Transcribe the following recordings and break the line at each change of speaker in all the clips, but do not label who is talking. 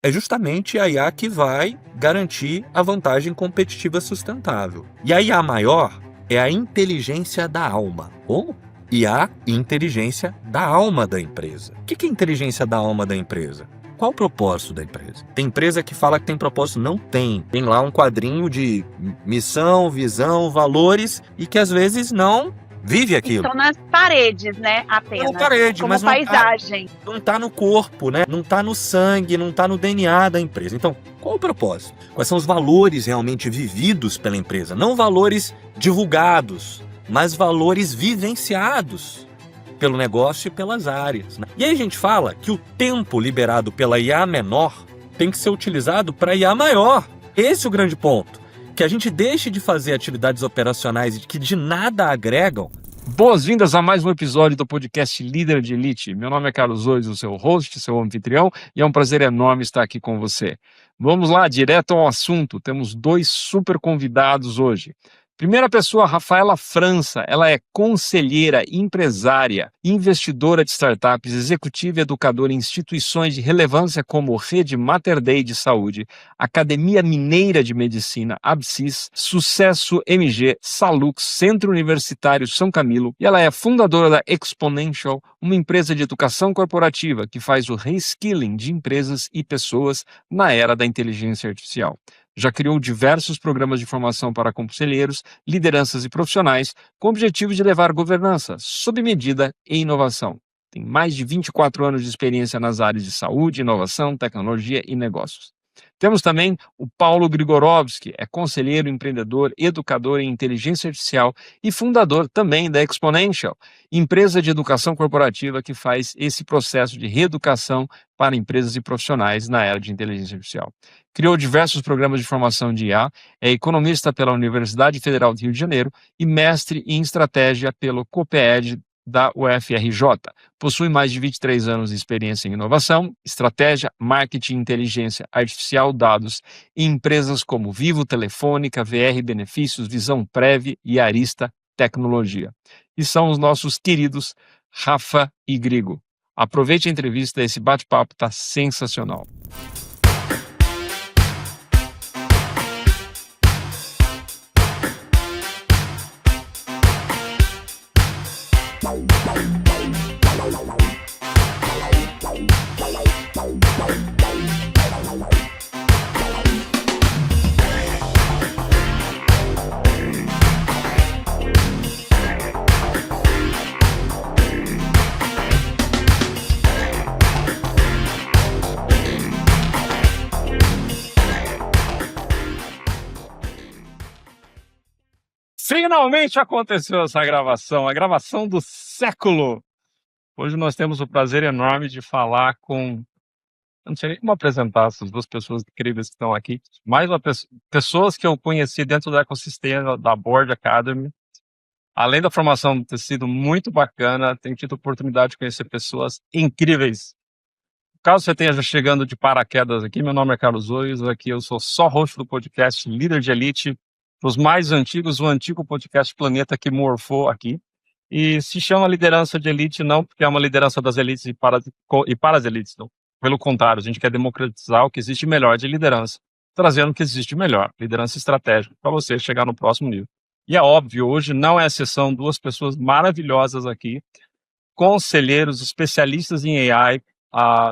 É justamente a IA que vai garantir a vantagem competitiva sustentável. E a IA maior é a inteligência da alma. Como? IA, inteligência da alma da empresa. O que é inteligência da alma da empresa? Qual o propósito da empresa? Tem empresa que fala que tem propósito? Não tem. Tem lá um quadrinho de missão, visão, valores e que às vezes não vive aquilo.
Estão nas paredes, né?
Tá
Apenas.
na parede,
como
mas
paisagem.
não tá no corpo, né? Não tá no sangue, não tá no DNA da empresa. Então, qual o propósito? Quais são os valores realmente vividos pela empresa? Não valores divulgados, mas valores vivenciados pelo negócio e pelas áreas, né? E aí a gente fala que o tempo liberado pela IA menor tem que ser utilizado para IA maior. Esse é o grande ponto. Que a gente deixe de fazer atividades operacionais que de nada agregam.
Boas-vindas a mais um episódio do podcast Líder de Elite. Meu nome é Carlos Ois, o seu host, seu anfitrião, e é um prazer enorme estar aqui com você. Vamos lá, direto ao assunto. Temos dois super convidados hoje. Primeira pessoa, Rafaela França. Ela é conselheira, empresária, investidora de startups, executiva e educadora em instituições de relevância como Rede Mater Dei de Saúde, Academia Mineira de Medicina, ABSIS, Sucesso MG, Salux, Centro Universitário São Camilo, e ela é fundadora da Exponential, uma empresa de educação corporativa que faz o reskilling de empresas e pessoas na era da inteligência artificial. Já criou diversos programas de formação para conselheiros, lideranças e profissionais, com o objetivo de levar governança, sob medida e inovação. Tem mais de 24 anos de experiência nas áreas de saúde, inovação, tecnologia e negócios. Temos também o Paulo Grigorovski, é conselheiro, empreendedor, educador em inteligência artificial e fundador também da Exponential, empresa de educação corporativa que faz esse processo de reeducação para empresas e profissionais na era de inteligência artificial. Criou diversos programas de formação de IA, é economista pela Universidade Federal do Rio de Janeiro e mestre em estratégia pelo COPEED da UFRJ. Possui mais de 23 anos de experiência em inovação, estratégia, marketing, inteligência artificial, dados em empresas como Vivo, Telefônica, VR Benefícios, Visão Prev e Arista Tecnologia. E são os nossos queridos Rafa e Grigo. Aproveite a entrevista, esse bate-papo está sensacional. Finalmente aconteceu essa gravação, a gravação do século. Hoje nós temos o prazer enorme de falar com... Eu não sei nem como apresentar essas duas pessoas incríveis que estão aqui. Mais uma pessoas que eu conheci dentro do ecossistema da Board Academy. Além da formação ter sido muito bacana, tenho tido a oportunidade de conhecer pessoas incríveis. Caso você esteja chegando de paraquedas aqui, meu nome é Carlos Ois, aqui eu sou só host do podcast Líder de Elite, os mais antigos, o antigo podcast Planeta que morfou aqui, e se chama Liderança de Elite não porque é uma liderança das elites e para as elites, não. Pelo contrário, a gente quer democratizar o que existe melhor de liderança, trazendo o que existe melhor, liderança estratégica, para você chegar no próximo nível. E é óbvio, hoje não é exceção, duas pessoas maravilhosas aqui, conselheiros, especialistas em AI,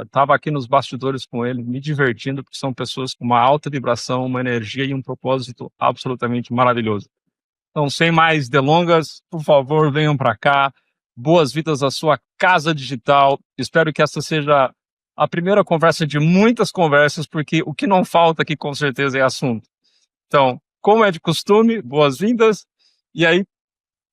estava aqui nos bastidores com ele, me divertindo, porque são pessoas com uma alta vibração, uma energia e um propósito absolutamente maravilhoso. Então, sem mais delongas, por favor, venham para cá. Boas-vindas à sua casa digital. Espero que essa seja a primeira conversa de muitas conversas, porque o que não falta aqui, com certeza, é assunto. Então, como é de costume, boas-vindas. E aí,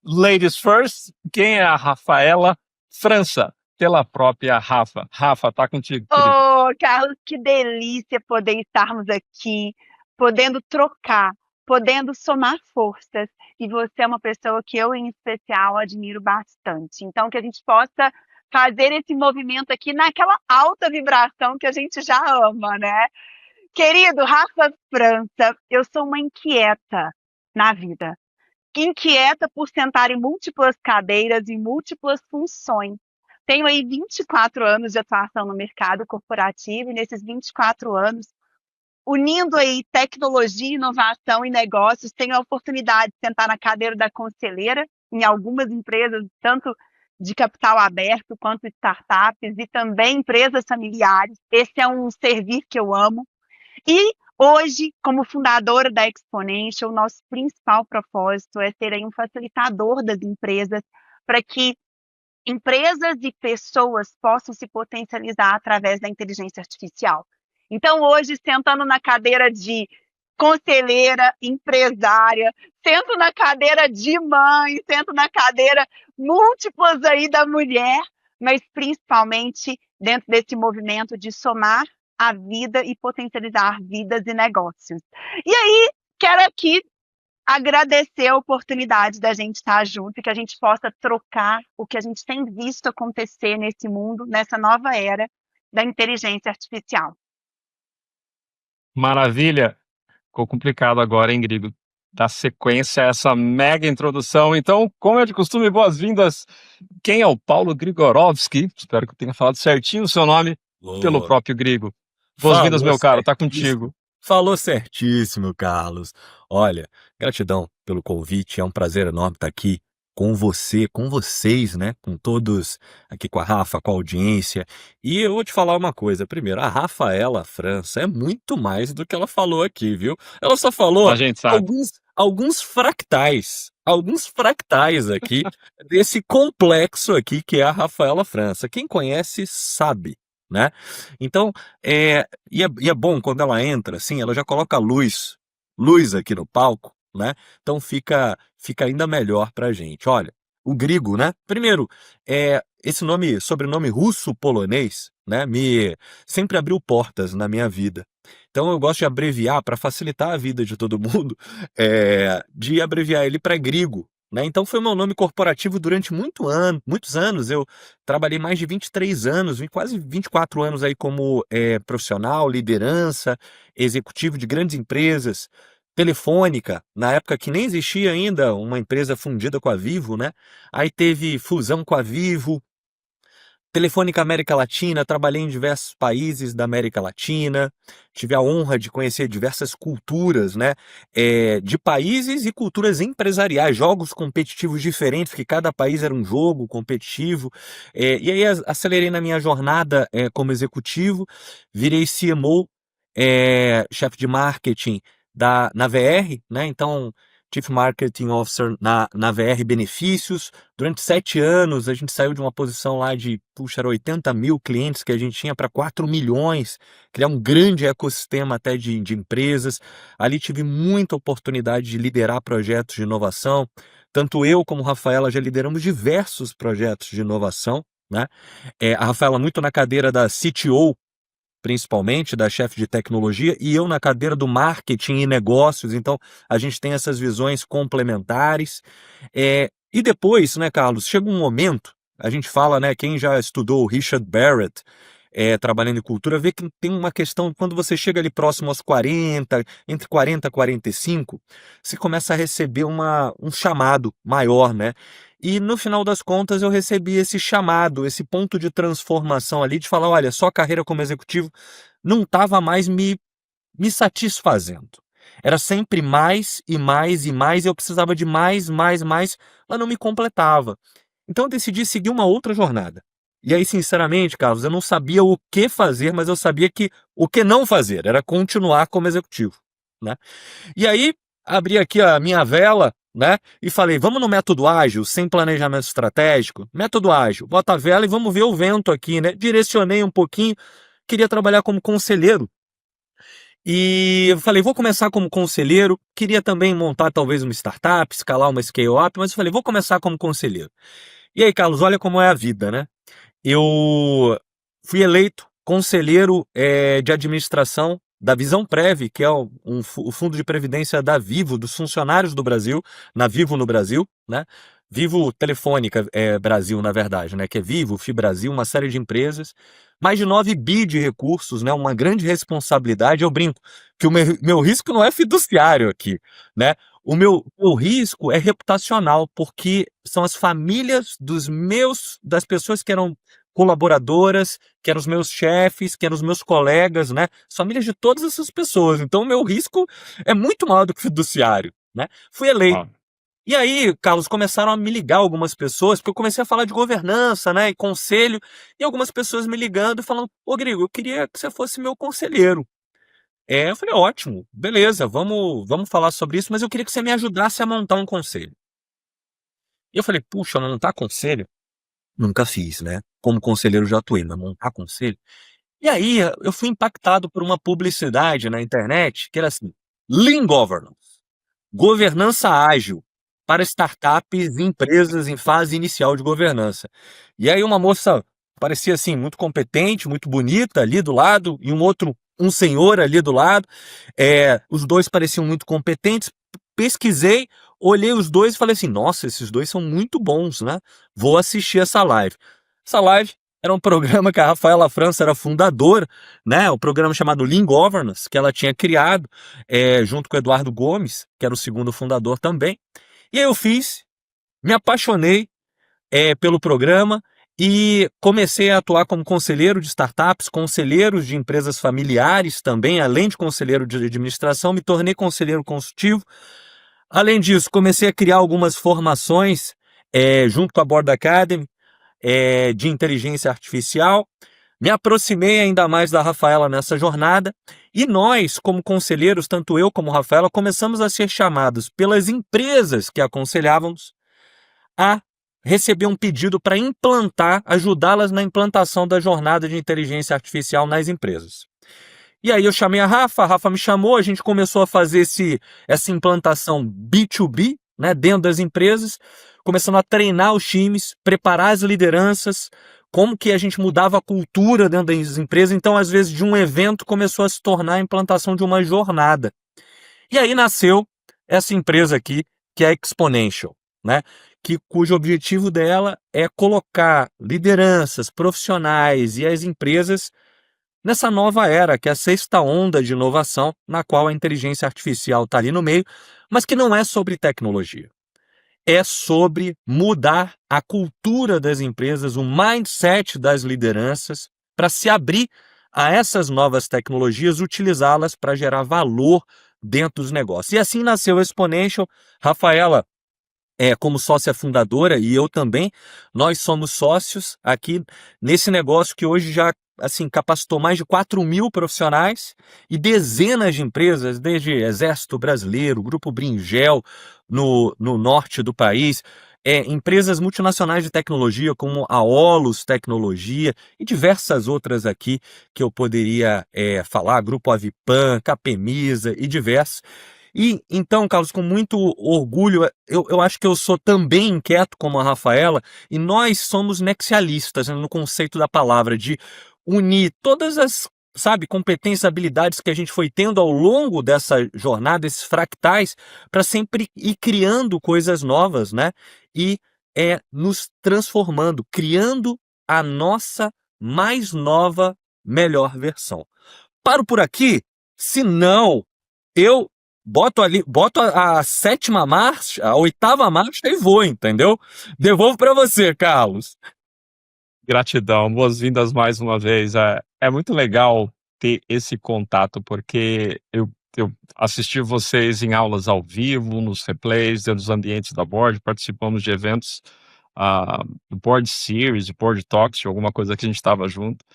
ladies first, quem é a Rafaela França? Pela própria Rafa. Rafa, tá contigo, querido.
Oh, Carlos, que delícia poder estarmos aqui, podendo trocar, podendo somar forças. E você é uma pessoa que eu, em especial, admiro bastante. Então, que a gente possa fazer esse movimento aqui naquela alta vibração que a gente já ama, né? Querido Rafa França, eu sou uma inquieta na vida. Inquieta por sentar em múltiplas cadeiras e múltiplas funções. Tenho aí 24 anos de atuação no mercado corporativo e nesses 24 anos, unindo aí tecnologia, inovação e negócios, tenho a oportunidade de sentar na cadeira da conselheira em algumas empresas, tanto de capital aberto quanto startups e também empresas familiares. Esse é um servir que eu amo. E hoje, como fundadora da Exponential, o nosso principal propósito é ser aí um facilitador das empresas para que empresas e pessoas possam se potencializar através da inteligência artificial. Então, hoje, sentando na cadeira de conselheira, empresária, sento na cadeira de mãe, sento na cadeira múltiplas aí da mulher, mas principalmente dentro desse movimento de somar a vida e potencializar vidas e negócios. E aí, quero aqui agradecer a oportunidade da gente estar junto e que a gente possa trocar o que a gente tem visto acontecer nesse mundo, nessa nova era da inteligência artificial.
Maravilha! Ficou complicado agora, hein, Grigo? Dar sequência a essa mega introdução. Então, como é de costume, boas-vindas. Quem é o Paulo Grigorovski? Espero que eu tenha falado certinho o seu nome pelo
Boa.
próprio Grigo. Boas-vindas,
Falou
meu caro, tá
certíssimo.
contigo.
Falou certíssimo, Carlos. Olha, gratidão pelo convite. É um prazer enorme estar aqui com você, com vocês, né? Com todos aqui, com a Rafa, com a audiência. E eu vou te falar uma coisa. Primeiro, a Rafaela França é muito mais do que ela falou aqui, viu? Ela só falou
A gente sabe.
alguns fractais aqui desse complexo aqui que é a Rafaela França. Quem conhece sabe, né? Então, e é bom quando ela entra, assim, ela já coloca luz aqui no palco, né? Então fica ainda melhor pra gente. Olha, o Grigo, né? Primeiro, esse sobrenome russo-polonês, né? Me sempre abriu portas na minha vida. Então eu gosto de abreviar para facilitar a vida de todo mundo, de abreviar ele para Grigo, né? Então foi meu nome corporativo durante muitos anos. Eu trabalhei mais de 23 anos, quase 24 anos aí como profissional, liderança, executivo de grandes empresas. Telefônica, na época que nem existia ainda uma empresa fundida com a Vivo, né? Aí teve fusão com a Vivo. Telefônica América Latina, trabalhei em diversos países da América Latina, tive a honra de conhecer diversas culturas, né, de países e culturas empresariais, jogos competitivos diferentes, porque cada país era um jogo competitivo, e aí acelerei na minha jornada como executivo, virei CMO, chefe de marketing na VR, né, então Chief Marketing Officer na VR Benefícios. Durante 7 anos, a gente saiu de uma posição lá de, era 80 mil clientes que a gente tinha para 4 milhões, criar um grande ecossistema até de empresas. Ali tive muita oportunidade de liderar projetos de inovação. Tanto eu como a Rafaela já lideramos diversos projetos de inovação, né? A Rafaela muito na cadeira da CTO, principalmente, da chefe de tecnologia, e eu na cadeira do marketing e negócios, então a gente tem essas visões complementares. E depois, né, Carlos, chega um momento, a gente fala, né, quem já estudou o Richard Barrett, trabalhando em cultura, vê que tem uma questão, quando você chega ali próximo aos 40, entre 40 e 45, você começa a receber um chamado maior, né? E no final das contas eu recebi esse chamado, esse ponto de transformação ali, de falar, olha, só a carreira como executivo não estava mais me satisfazendo. Era sempre mais e mais e mais, e eu precisava de mais, mas não me completava. Então eu decidi seguir uma outra jornada. E aí, sinceramente, Carlos, eu não sabia o que fazer, mas eu sabia que o que não fazer era continuar como executivo, né? E aí, abri aqui a minha vela, né? E falei, vamos no método ágil, sem planejamento estratégico. Método ágil, bota a vela e vamos ver o vento aqui, né? Direcionei um pouquinho, queria trabalhar como conselheiro. E eu falei, vou começar como conselheiro, queria também montar talvez uma startup, escalar uma scale-up, mas eu falei, vou começar como conselheiro. E aí, Carlos, olha como é a vida, né? Eu fui eleito conselheiro de administração da Visãoprev, que é o fundo de previdência da Vivo, dos funcionários do Brasil, na Vivo no Brasil, né? Vivo Telefônica Brasil, na verdade, né? Que é Vivo, FiBrasil, uma série de empresas, mais de 9 bi de recursos, né? Uma grande responsabilidade. Eu brinco que o meu risco não é fiduciário aqui, né? O meu risco é reputacional, porque são as famílias das pessoas que eram colaboradoras, que eram os meus chefes, que eram os meus colegas, né? As famílias de todas essas pessoas. Então, o meu risco é muito maior do que fiduciário, né? Fui eleito.
Ó,
E aí, Carlos, começaram a me ligar algumas pessoas, porque eu comecei a falar de governança, né, e conselho, e algumas pessoas me ligando e falando, ô Grigo, eu queria que você fosse meu conselheiro. Eu falei, ótimo, beleza, vamos falar sobre isso, mas eu queria que você me ajudasse a montar um conselho. E eu falei, puxa, montar conselho? Nunca fiz, né? Como conselheiro já atuei, mas montar conselho? E aí, eu fui impactado por uma publicidade na internet que era assim, Lean Governance. Governança ágil para startups e empresas em fase inicial de governança. E aí uma moça parecia assim muito competente, muito bonita ali do lado e um senhor ali do lado. Os dois pareciam muito competentes. Pesquisei, olhei os dois e falei assim: nossa, esses dois são muito bons, né? Vou assistir essa live. Essa live era um programa que a Rafaela França era fundadora, né? O programa chamado Lean Governance, que ela tinha criado junto com o Eduardo Gomes, que era o segundo fundador também. E aí eu fiz, me apaixonei pelo programa e comecei a atuar como conselheiro de startups, conselheiro de empresas familiares também, além de conselheiro de administração, me tornei conselheiro consultivo. Além disso, comecei a criar algumas formações junto com a Board Academy de inteligência artificial. Me aproximei ainda mais da Rafaela nessa jornada e nós, como conselheiros, tanto eu como a Rafaela, começamos a ser chamados pelas empresas que aconselhávamos a receber um pedido para implantar, ajudá-las na implantação da jornada de inteligência artificial nas empresas. E aí eu chamei a Rafa me chamou, a gente começou a fazer essa implantação B2B, né, dentro das empresas, começando a treinar os times, preparar as lideranças, como que a gente mudava a cultura dentro das empresas. Então, às vezes, de um evento começou a se tornar a implantação de uma jornada. E aí nasceu essa empresa aqui, que é a Exponential, né? Cujo objetivo dela é colocar lideranças, profissionais e as empresas nessa nova era, que é a sexta onda de inovação, na qual a inteligência artificial está ali no meio, mas que não é sobre tecnologia. É sobre mudar a cultura das empresas, o mindset das lideranças, para se abrir a essas novas tecnologias, utilizá-las para gerar valor dentro dos negócios. E assim nasceu a Exponential. Rafaela como sócia fundadora e eu também, nós somos sócios aqui nesse negócio que hoje já assim capacitou mais de 4.000 profissionais e dezenas de empresas, desde Exército Brasileiro, Grupo Bringel no norte do país, empresas multinacionais de tecnologia como a Olus Tecnologia e diversas outras aqui que eu poderia falar, Grupo Avipan, Capemisa e diversos. E então, Carlos, com muito orgulho, eu acho que eu sou também inquieto como a Rafaela, e nós somos nexialistas, né, no conceito da palavra, de unir todas as, sabe, competências, habilidades que a gente foi tendo ao longo dessa jornada, esses fractais, para sempre ir criando coisas novas, né? E nos transformando, criando a nossa mais nova, melhor versão. Paro por aqui, se não, eu boto a sétima marcha, a oitava marcha e vou, entendeu? Devolvo para você, Carlos.
gratidão, boas-vindas mais uma vez. É muito legal ter esse contato, porque eu assisti vocês em aulas ao vivo, nos replays, dentro dos ambientes da Board, participamos de eventos do Board Series, de Board Talks, alguma coisa que a gente estava junto,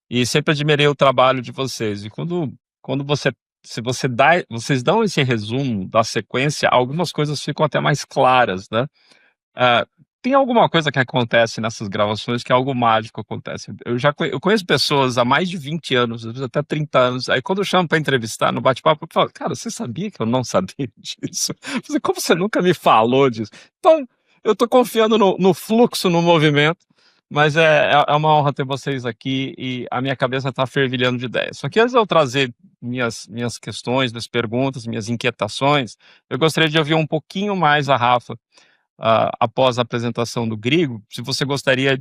e sempre admirei o trabalho de vocês. E quando vocês dão esse resumo da sequência, algumas coisas ficam até mais claras, né? Ah, tem alguma coisa que acontece nessas gravações que é algo mágico acontece. Eu conheço pessoas há mais de 20 anos, às vezes até 30 anos. Aí quando eu chamo para entrevistar no bate-papo, eu falo, cara, você sabia que eu não sabia disso? Eu falei, como você nunca me falou disso? Então, eu tô confiando no fluxo, no movimento, mas é uma honra ter vocês aqui e a minha cabeça está fervilhando de ideias. Só que antes de eu trazer minhas questões, minhas perguntas, minhas inquietações, eu gostaria de ouvir um pouquinho mais a Rafa após a apresentação do Grigo, se você gostaria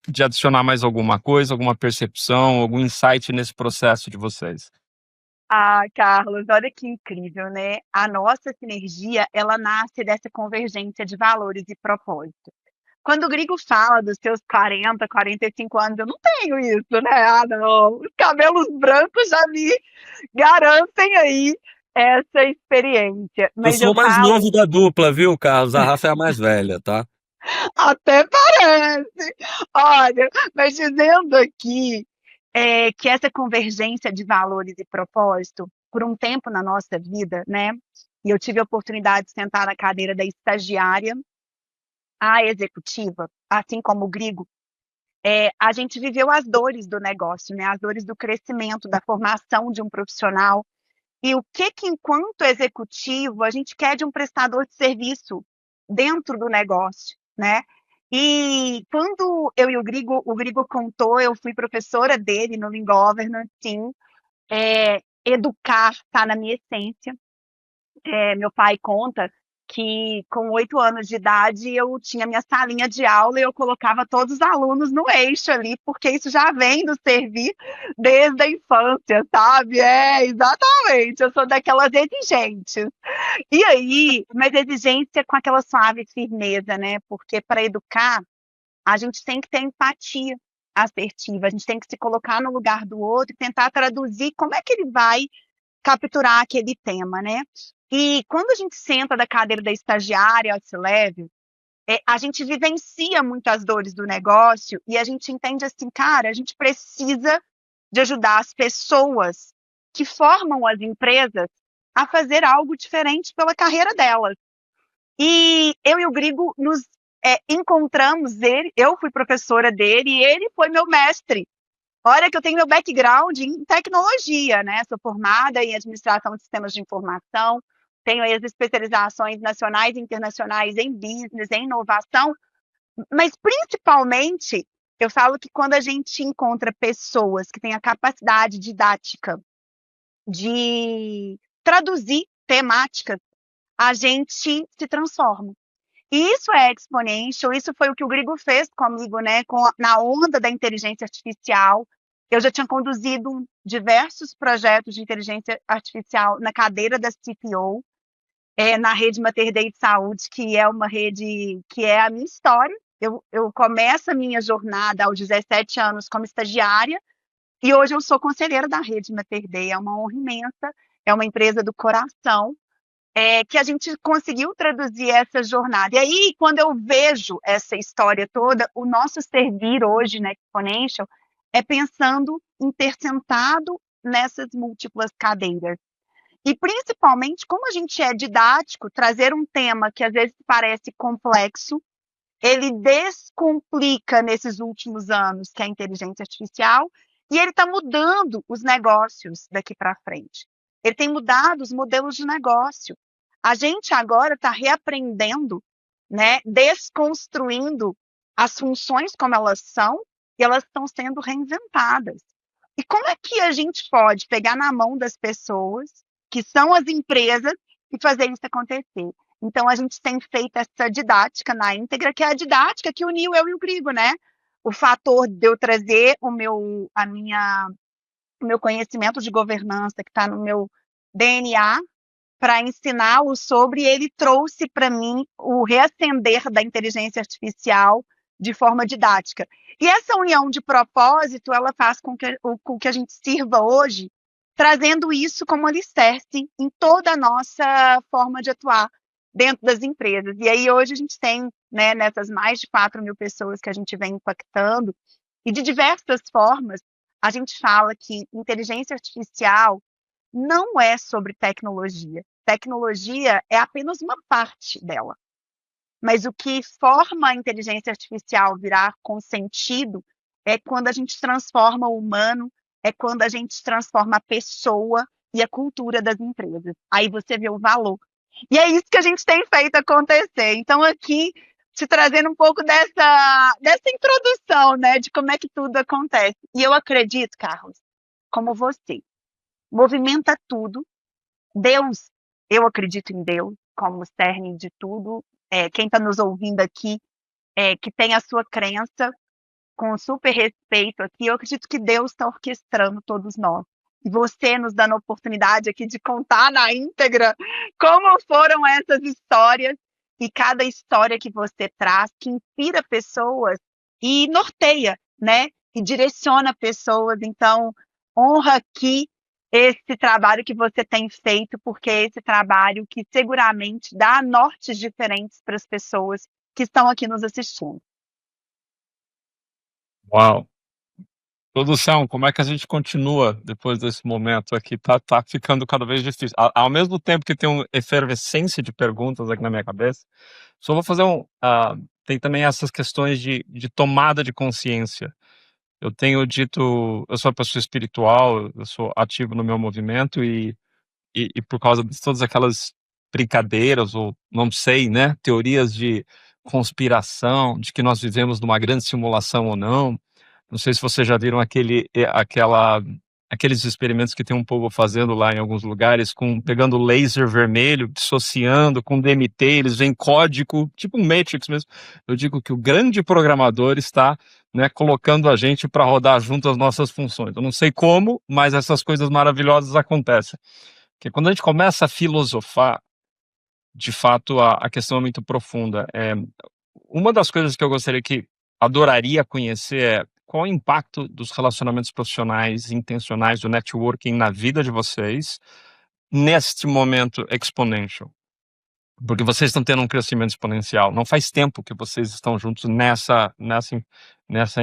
de adicionar mais alguma coisa, alguma percepção, algum insight nesse processo de vocês.
Ah, Carlos, olha que incrível, né? A nossa sinergia, ela nasce dessa convergência de valores e propósito. Quando o Grigo fala dos seus 40, 45 anos, eu não tenho isso, né? Ah, não. Os cabelos brancos já me garantem aí essa experiência.
Eu
Mas
sou
eu
o mais
falo,
novo da dupla, viu, Carlos? A Rafa é a mais velha, tá?
até parece. Olha, mas dizendo aqui que essa convergência de valores e propósito, por um tempo na nossa vida, né? E eu tive a oportunidade de sentar na cadeira da estagiária à executiva, assim como o Grigo, a gente viveu as dores do negócio, né? As dores do crescimento, da formação de um profissional. E o que enquanto executivo, a gente quer de um prestador de serviço dentro do negócio, né? E quando eu e o Grigo contou, eu fui professora dele no Lean Governance, sim, educar está na minha essência. Meu pai conta que com 8 anos de idade eu tinha minha salinha de aula e eu colocava todos os alunos no eixo ali, porque isso já vem do servir desde a infância, sabe? Exatamente, eu sou daquelas exigentes. E aí, mas exigência com aquela suave firmeza, né? Porque para educar, a gente tem que ter empatia assertiva, a gente tem que se colocar no lugar do outro e tentar traduzir como é que ele vai capturar aquele tema, né? E quando a gente senta da cadeira da estagiária ao C-Level, a gente vivencia muitas dores do negócio e a gente entende assim, cara, a gente precisa de ajudar as pessoas que formam as empresas a fazer algo diferente pela carreira delas. E eu e o Grigo nos encontramos, eu fui professora dele e ele foi meu mestre. Olha que eu tenho meu background em tecnologia, né? Sou formada em administração de sistemas de informação, tenho aí as especializações nacionais e internacionais em business, em inovação, mas principalmente eu falo que quando a gente encontra pessoas que têm a capacidade didática de traduzir temáticas, a gente se transforma. E isso é exponential, isso foi o que o Grigo fez comigo, né? Na onda da inteligência artificial. Eu já tinha conduzido diversos projetos de inteligência artificial na cadeira da CPO, na rede Mater Dei de Saúde, que é uma rede que é a minha história. Eu começo a minha jornada aos 17 anos como estagiária, e hoje eu sou conselheira da rede Mater Dei. É uma honra imensa, é uma empresa do coração, que a gente conseguiu traduzir essa jornada. E aí, quando eu vejo essa história toda, o nosso servir hoje na Exponential é pensando em ter sentado nessas múltiplas cadeiras. E principalmente, como a gente é didático, trazer um tema que às vezes parece complexo, ele descomplica nesses últimos anos, que é a inteligência artificial, e ele está mudando os negócios daqui para frente. Ele tem mudado os modelos de negócio. A gente agora está reaprendendo, né, desconstruindo as funções como elas são, e elas estão sendo reinventadas. E como é que a gente pode pegar na mão das pessoas, que são as empresas, e fazer isso acontecer? Então, a gente tem feito essa didática na íntegra, que é a didática que uniu eu e o Grigo, né? O fator de eu trazer o meu conhecimento de governança, que está no meu DNA, para ensiná-lo sobre, ele trouxe para mim o reacender da inteligência artificial de forma didática. E essa união de propósito, ela faz com que a gente sirva hoje, trazendo isso como alicerce em toda a nossa forma de atuar dentro das empresas. E aí hoje a gente tem, né, nessas mais de 4.000 pessoas que a gente vem impactando, e de diversas formas, a gente fala que inteligência artificial não é sobre tecnologia. Tecnologia é apenas uma parte dela. Mas o que forma a inteligência artificial virar com sentido é quando a gente transforma o humano, é quando a gente transforma a pessoa e a cultura das empresas. Aí você vê o valor. E é isso que a gente tem feito acontecer. Então, aqui, te trazendo um pouco dessa introdução, né, de como é que tudo acontece. E eu acredito, Carlos, como você, movimenta tudo. Deus, eu acredito em Deus como cerne de tudo. Quem está nos ouvindo aqui, que tem a sua crença, com super respeito aqui, eu acredito que Deus está orquestrando todos nós. E você nos dando a oportunidade aqui de contar na íntegra como foram essas histórias e cada história que você traz, que inspira pessoas e norteia, né? E direciona pessoas. Então, honra aqui esse trabalho que você tem feito, porque é esse trabalho que seguramente dá nortes diferentes para as pessoas que estão aqui nos assistindo.
Uau! Produção, como é que a gente continua depois desse momento aqui? Tá ficando cada vez difícil. Ao mesmo tempo que tem uma efervescência de perguntas aqui na minha cabeça, só vou fazer tem também essas questões de tomada de consciência. Eu tenho dito, eu sou uma pessoa espiritual, eu sou ativo no meu movimento e por causa de todas aquelas brincadeiras ou não sei, né, teorias de conspiração, de que nós vivemos numa grande simulação ou não. Não sei se vocês já viram aqueles experimentos que tem um povo fazendo lá em alguns lugares, pegando laser vermelho, dissociando com DMT, eles veem código, tipo um Matrix mesmo. Eu digo que o grande programador está, né, colocando a gente para rodar junto as nossas funções. Eu não sei como, mas essas coisas maravilhosas acontecem. Porque quando a gente começa a filosofar, de fato, a questão é muito profunda. Uma das coisas que eu adoraria conhecer é qual o impacto dos relacionamentos profissionais intencionais, do networking na vida de vocês, neste momento exponential. Porque vocês estão tendo um crescimento exponencial. Não faz tempo que vocês estão juntos nessa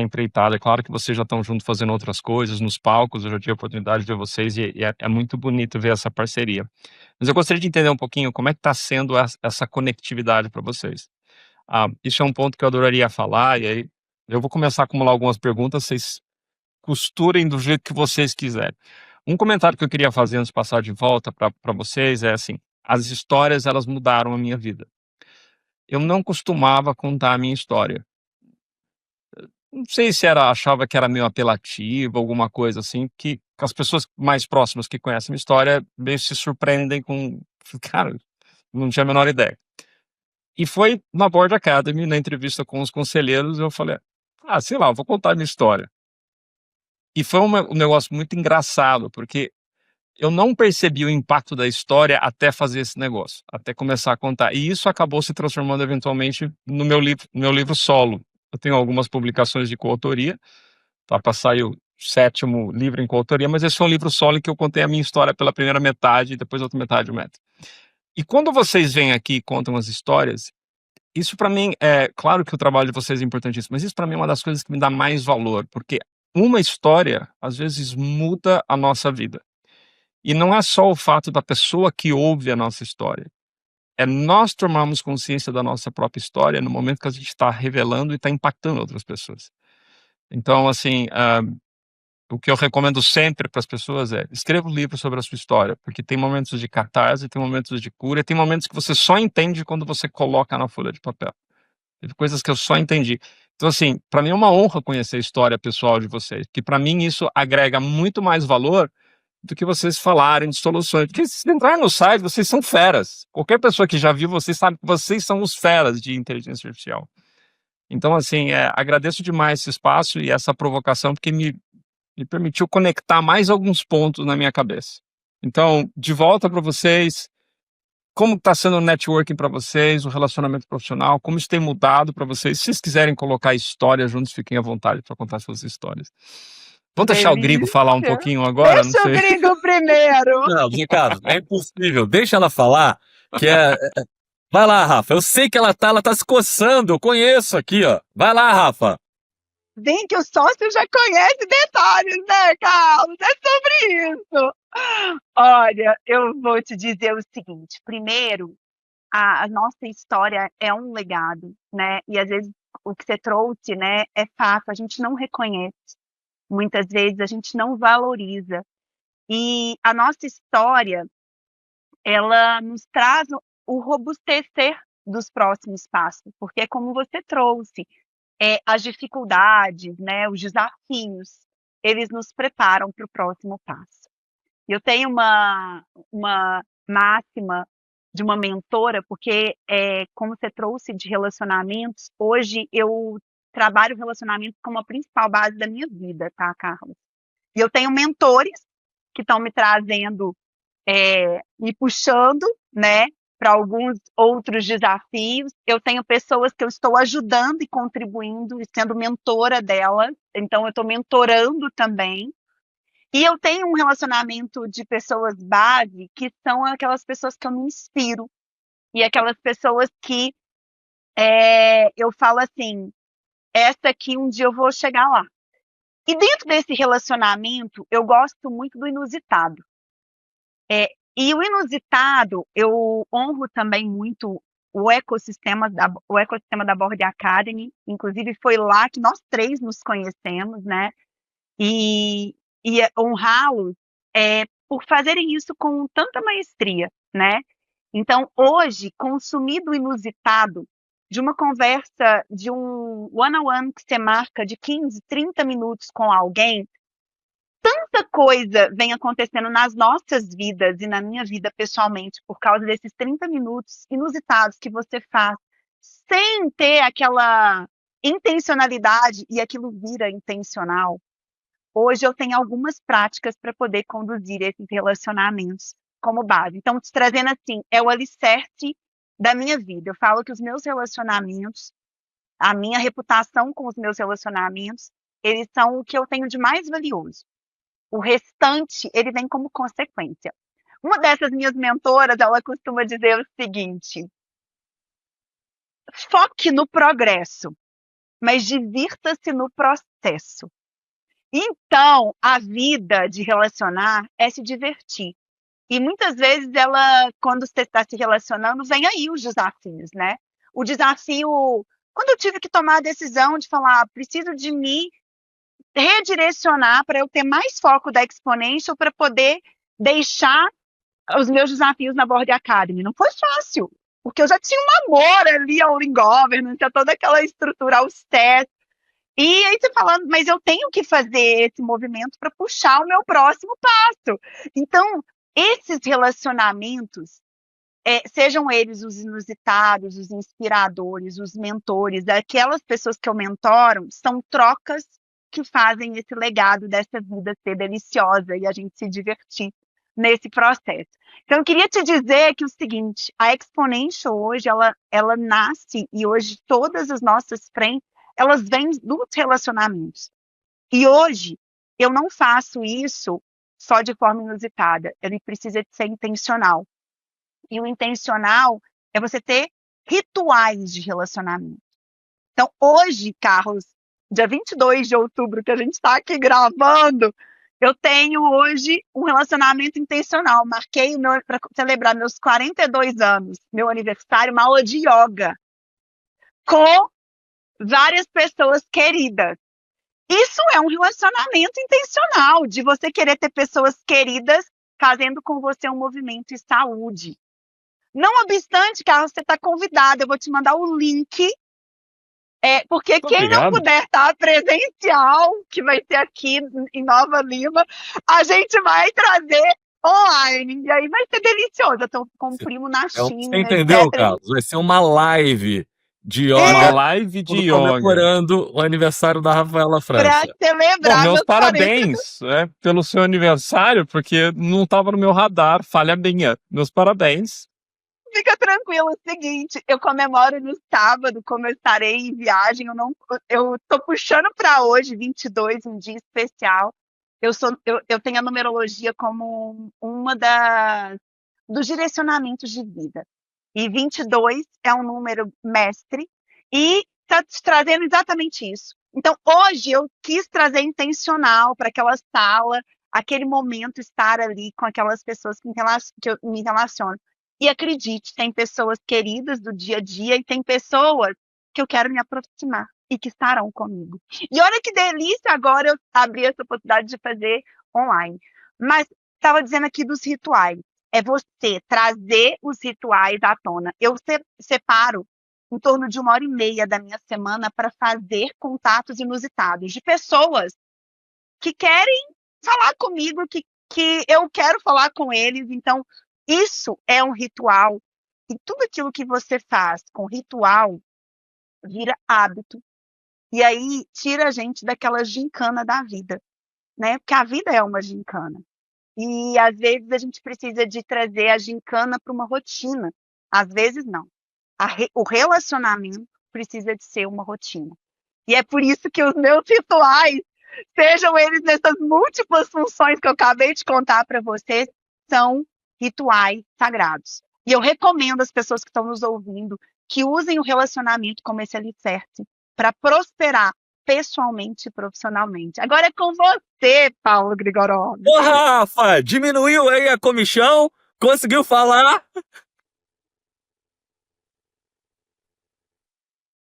empreitada. É claro que vocês já estão juntos fazendo outras coisas, nos palcos, eu já tive a oportunidade de ver vocês e é muito bonito ver essa parceria. Mas eu gostaria de entender um pouquinho como é que está sendo essa conectividade para vocês. Isso é um ponto que eu adoraria falar, e aí eu vou começar a acumular algumas perguntas, vocês costurem do jeito que vocês quiserem. Um comentário que eu queria fazer antes de passar de volta para vocês é assim: as histórias, elas mudaram a minha vida. Eu não costumava contar a minha história. Não sei se achava que era meio apelativo, alguma coisa assim, que as pessoas mais próximas que conhecem a minha história meio se surpreendem com, cara, não tinha a menor ideia. E foi na Board Academy, na entrevista com os conselheiros, eu falei, sei lá, vou contar a minha história. E foi um negócio muito engraçado, porque eu não percebi o impacto da história até fazer esse negócio, até começar a contar. E isso acabou se transformando eventualmente no meu livro solo. Eu tenho algumas publicações de coautoria, tá para sair o 7º livro em coautoria, mas esse foi um livro solo em que eu contei a minha história pela primeira metade e depois a outra metade do método. E quando vocês vêm aqui e contam as histórias, isso para mim é claro que o trabalho de vocês é importantíssimo, mas isso para mim é uma das coisas que me dá mais valor, porque uma história às vezes muda a nossa vida. E não é só o fato da pessoa que ouve a nossa história, é nós tomarmos consciência da nossa própria história no momento que a gente está revelando e está impactando outras pessoas. Então, assim, o que eu recomendo sempre para as pessoas é escreva um livro sobre a sua história, porque tem momentos de catarse, tem momentos de cura, e tem momentos que você só entende quando você coloca na folha de papel. Teve coisas que eu só entendi. Então, assim, para mim é uma honra conhecer a história pessoal de vocês, que para mim isso agrega muito mais valor do que vocês falarem de soluções. Porque se entrar no site, vocês são feras. Qualquer pessoa que já viu vocês sabe que vocês são os feras de inteligência artificial. Então, assim, agradeço demais esse espaço e essa provocação, porque me permitiu conectar mais alguns pontos na minha cabeça. Então, de volta para vocês, como está sendo o networking para vocês, o relacionamento profissional, como isso tem mudado para vocês. Se vocês quiserem colocar histórias juntos, fiquem à vontade para contar suas histórias. Vamos deixar o Gringo falar um pouquinho agora?
Deixa o Gringo primeiro.
Não, Ricardo, é impossível. Deixa ela falar, que Vai lá, Rafa. Eu sei que ela tá se coçando. Eu conheço aqui, ó. Vai lá, Rafa.
Bem que o sócio já conhece detalhes, né, Carlos? É sobre isso. Olha, eu vou te dizer o seguinte. Primeiro, a nossa história é um legado, né? E às vezes o que você trouxe, né, é fato. A gente não reconhece. Muitas vezes a gente não valoriza. E a nossa história, ela nos traz o robustecer dos próximos passos. Porque, como você trouxe, as dificuldades, né, os desafios, eles nos preparam para o próximo passo. Eu tenho uma máxima de uma mentora, porque, como você trouxe de relacionamentos, hoje eu trabalho relacionamento como a principal base da minha vida, tá, Carlos? E eu tenho mentores que estão me trazendo, me puxando, né, para alguns outros desafios. Eu tenho pessoas que eu estou ajudando e contribuindo e sendo mentora delas, então eu estou mentorando também. E eu tenho um relacionamento de pessoas base que são aquelas pessoas que eu me inspiro e aquelas pessoas que eu falo assim, essa aqui um dia eu vou chegar lá. E dentro desse relacionamento, eu gosto muito do inusitado. E o inusitado, eu honro também muito o ecossistema da Board Academy, inclusive foi lá que nós três nos conhecemos, né? E, e honrá-los por fazerem isso com tanta maestria, né? Então, hoje, consumir do inusitado, de uma conversa, de um one-on-one que você marca de 15, 30 minutos com alguém, tanta coisa vem acontecendo nas nossas vidas e na minha vida pessoalmente por causa desses 30 minutos inusitados que você faz sem ter aquela intencionalidade e aquilo vira intencional. Hoje eu tenho algumas práticas para poder conduzir esses relacionamentos como base. Então, te trazendo assim, é o alicerce da minha vida. Eu falo que os meus relacionamentos, a minha reputação com os meus relacionamentos, eles são o que eu tenho de mais valioso. O restante, ele vem como consequência. Uma dessas minhas mentoras, ela costuma dizer o seguinte: foque no progresso, mas divirta-se no processo. Então, a vida de relacionar é se divertir. E muitas vezes ela, quando você está se relacionando, vem aí os desafios, né? O desafio, quando eu tive que tomar a decisão de falar, preciso de me redirecionar para eu ter mais foco da Exponential para poder deixar os meus desafios na Board Academy. Não foi fácil, porque eu já tinha um amor ali ao Lean Governance, a toda aquela estrutura, aos testes. E aí você falando, mas eu tenho que fazer esse movimento para puxar o meu próximo passo. Então, esses relacionamentos, sejam eles os inusitados, os inspiradores, os mentores, aquelas pessoas que eu mentoro, são trocas que fazem esse legado dessa vida ser deliciosa e a gente se divertir nesse processo. Então, eu queria te dizer que o seguinte, a Exponential hoje, ela nasce, e hoje todas as nossas frentes, elas vêm dos relacionamentos. E hoje, eu não faço isso só de forma inusitada, ele precisa de ser intencional. E o intencional é você ter rituais de relacionamento. Então, hoje, Carlos, dia 22 de outubro, que a gente está aqui gravando, eu tenho hoje um relacionamento intencional. Marquei para celebrar meus 42 anos, meu aniversário, uma aula de yoga com várias pessoas queridas. Isso é um relacionamento intencional, de você querer ter pessoas queridas fazendo com você um movimento de saúde. Não obstante, Carlos, você está convidado, eu vou te mandar o link, porque quem não puder estar presencial, que vai ser aqui em Nova Lima, a gente vai trazer online, e aí vai ser delicioso. Eu estou com um primo na China,
você entendeu,
etc.
Carlos? Vai ser uma live de yoga.
Uma live de yoga.
Comemorando o aniversário da Rafaela França.
Para celebrar
meus
40.
parabéns pelo seu aniversário, porque não estava no meu radar, falha minha. Meus parabéns.
Fica tranquilo, é o seguinte, eu comemoro no sábado, como eu estarei em viagem, eu tô puxando para hoje, 22, um dia especial. Eu tenho a numerologia como uma dos direcionamentos de vida. E 22 é um número mestre e está te trazendo exatamente isso. Então, hoje eu quis trazer intencional para aquela sala, aquele momento, estar ali com aquelas pessoas que eu me relaciono. E acredite, tem pessoas queridas do dia a dia e tem pessoas que eu quero me aproximar e que estarão comigo. E olha que delícia agora eu abrir essa possibilidade de fazer online. Mas estava dizendo aqui dos rituais. É você trazer os rituais à tona. Eu separo em torno de 1h30 da minha semana para fazer contatos inusitados de pessoas que querem falar comigo, que eu quero falar com eles. Então, isso é um ritual. E tudo aquilo que você faz com ritual vira hábito. E aí tira a gente daquela gincana da vida, né? Porque a vida é uma gincana. E às vezes a gente precisa de trazer a gincana para uma rotina. Às vezes não. O relacionamento precisa de ser uma rotina. E é por isso que os meus rituais, sejam eles nessas múltiplas funções que eu acabei de contar para vocês, são rituais sagrados. E eu recomendo às pessoas que estão nos ouvindo que usem o relacionamento como esse alicerce para prosperar pessoalmente e profissionalmente. Agora é com você, Paulo Grigorov.
Ô, Rafa, diminuiu aí a comichão? Conseguiu falar?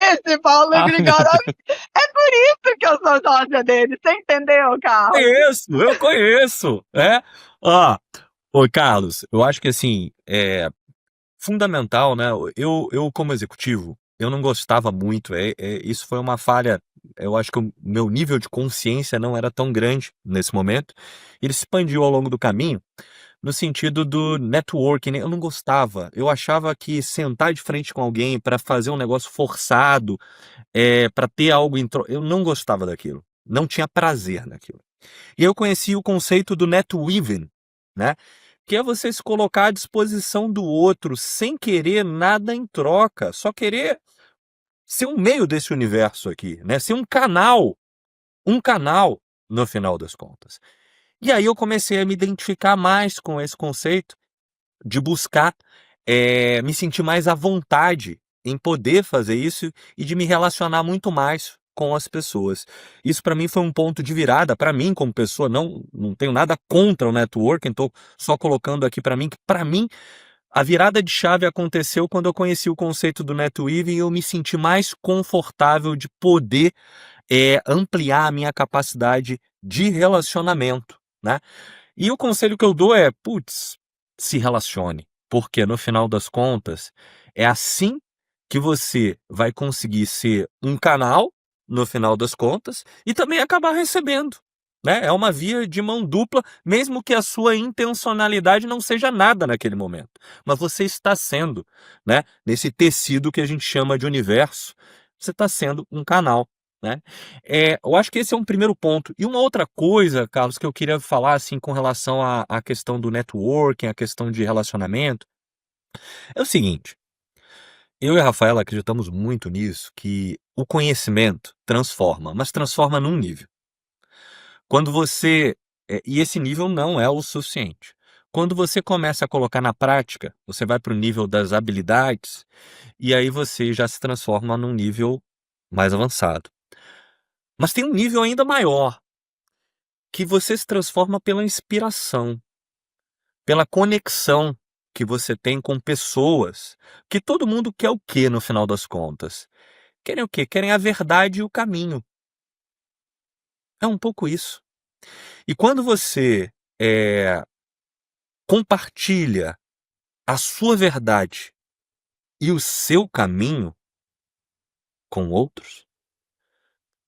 Esse Paulo Grigorov, é por isso que eu sou sócia dele. Você entendeu, Carlos?
Eu conheço. Ô, Carlos, eu acho que assim, é fundamental, né? Eu como executivo, eu não gostava muito. Isso foi uma falha. Eu acho que o meu nível de consciência não era tão grande nesse momento. Ele se expandiu ao longo do caminho, no sentido do networking, né? Eu não gostava. Eu achava que sentar de frente com alguém para fazer um negócio forçado, para ter algo eu não gostava daquilo. Não tinha prazer naquilo. E eu conheci o conceito do netweaving, né? Que é você se colocar à disposição do outro sem querer nada em troca, só querer ser um meio desse universo aqui, né? Ser um canal no final das contas. E aí eu comecei a me identificar mais com esse conceito de buscar me sentir mais à vontade em poder fazer isso e de me relacionar muito mais com as pessoas. Isso para mim foi um ponto de virada, para mim como pessoa, não tenho nada contra o networking, estou só colocando aqui para mim que para mim a virada de chave aconteceu quando eu conheci o conceito do netweaving e eu me senti mais confortável de poder ampliar a minha capacidade de relacionamento, né? E o conselho que eu dou é, putz, se relacione, porque no final das contas é assim que você vai conseguir ser um canal, no final das contas, e também acabar recebendo, né? É uma via de mão dupla, mesmo que a sua intencionalidade não seja nada naquele momento, mas você está sendo, né? Nesse tecido que a gente chama de universo, você está sendo um canal, né? Eu acho que esse é um primeiro ponto. E uma outra coisa, Carlos, que eu queria falar assim com relação à questão do networking, à questão de relacionamento, é o seguinte: eu e a Rafaela acreditamos muito nisso, que o conhecimento transforma, mas transforma num nível. Quando você. E esse nível não é o suficiente. Quando você começa a colocar na prática, você vai para o nível das habilidades, e aí você já se transforma num nível mais avançado. Mas tem um nível ainda maior, que você se transforma pela inspiração, pela conexão que você tem com pessoas, que todo mundo quer o quê no final das contas? Querem o quê? Querem a verdade e o caminho. É um pouco isso. E quando você compartilha a sua verdade e o seu caminho com outros,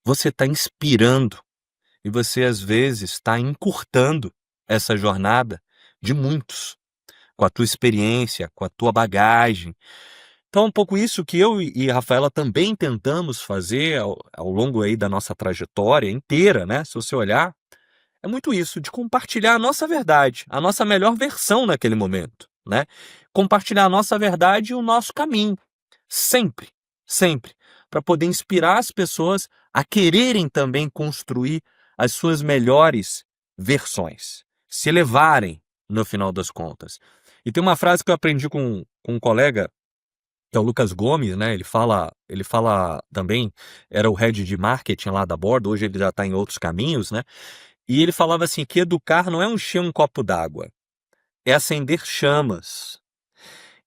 você está inspirando e você às vezes está encurtando essa jornada de muitos, com a tua experiência, com a tua bagagem. Então, é um pouco isso que eu e a Rafaela também tentamos fazer ao longo aí da nossa trajetória inteira, né? Se você olhar, é muito isso, de compartilhar a nossa verdade, a nossa melhor versão naquele momento, né? Compartilhar a nossa verdade e o nosso caminho, sempre, sempre, para poder inspirar as pessoas a quererem também construir as suas melhores versões, se elevarem no final das contas. E tem uma frase que eu aprendi com um colega, que é o Lucas Gomes, né? Ele fala também, era o head de marketing lá da Bordo, hoje ele já está em outros caminhos, né? E ele falava assim, que educar não é encher um copo d'água, é acender chamas.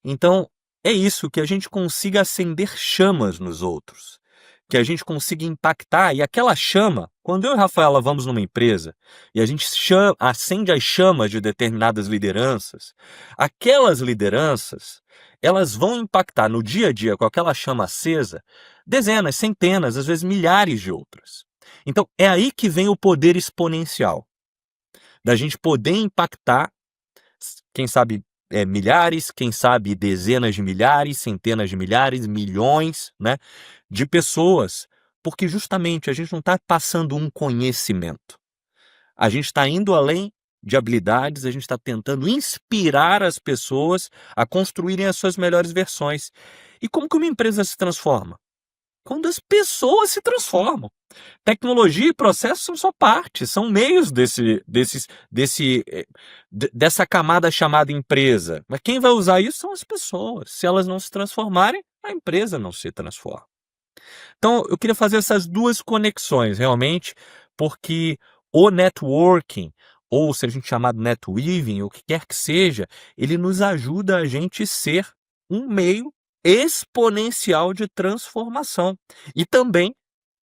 Então, é isso, que a gente consiga acender chamas nos outros, que a gente consiga impactar, e aquela chama, quando eu e a Rafaela vamos numa empresa, e a gente acende as chamas de determinadas lideranças, aquelas lideranças, elas vão impactar no dia a dia com aquela chama acesa, dezenas, centenas, às vezes milhares de outras. Então, é aí que vem o poder exponencial, da gente poder impactar, quem sabe milhares, quem sabe dezenas de milhares, centenas de milhares, milhões, né, de pessoas, porque justamente a gente não está passando um conhecimento, a gente está indo além de habilidades, a gente está tentando inspirar as pessoas a construírem as suas melhores versões. E como que uma empresa se transforma? Quando as pessoas se transformam. Tecnologia e processos são só parte, são meios dessa camada chamada empresa. Mas quem vai usar isso são as pessoas. Se elas não se transformarem, a empresa não se transforma. Então, eu queria fazer essas duas conexões, realmente, porque o networking, ou se a gente chamar de netweaving, ou o que quer que seja, ele nos ajuda a gente ser um meio exponencial de transformação e também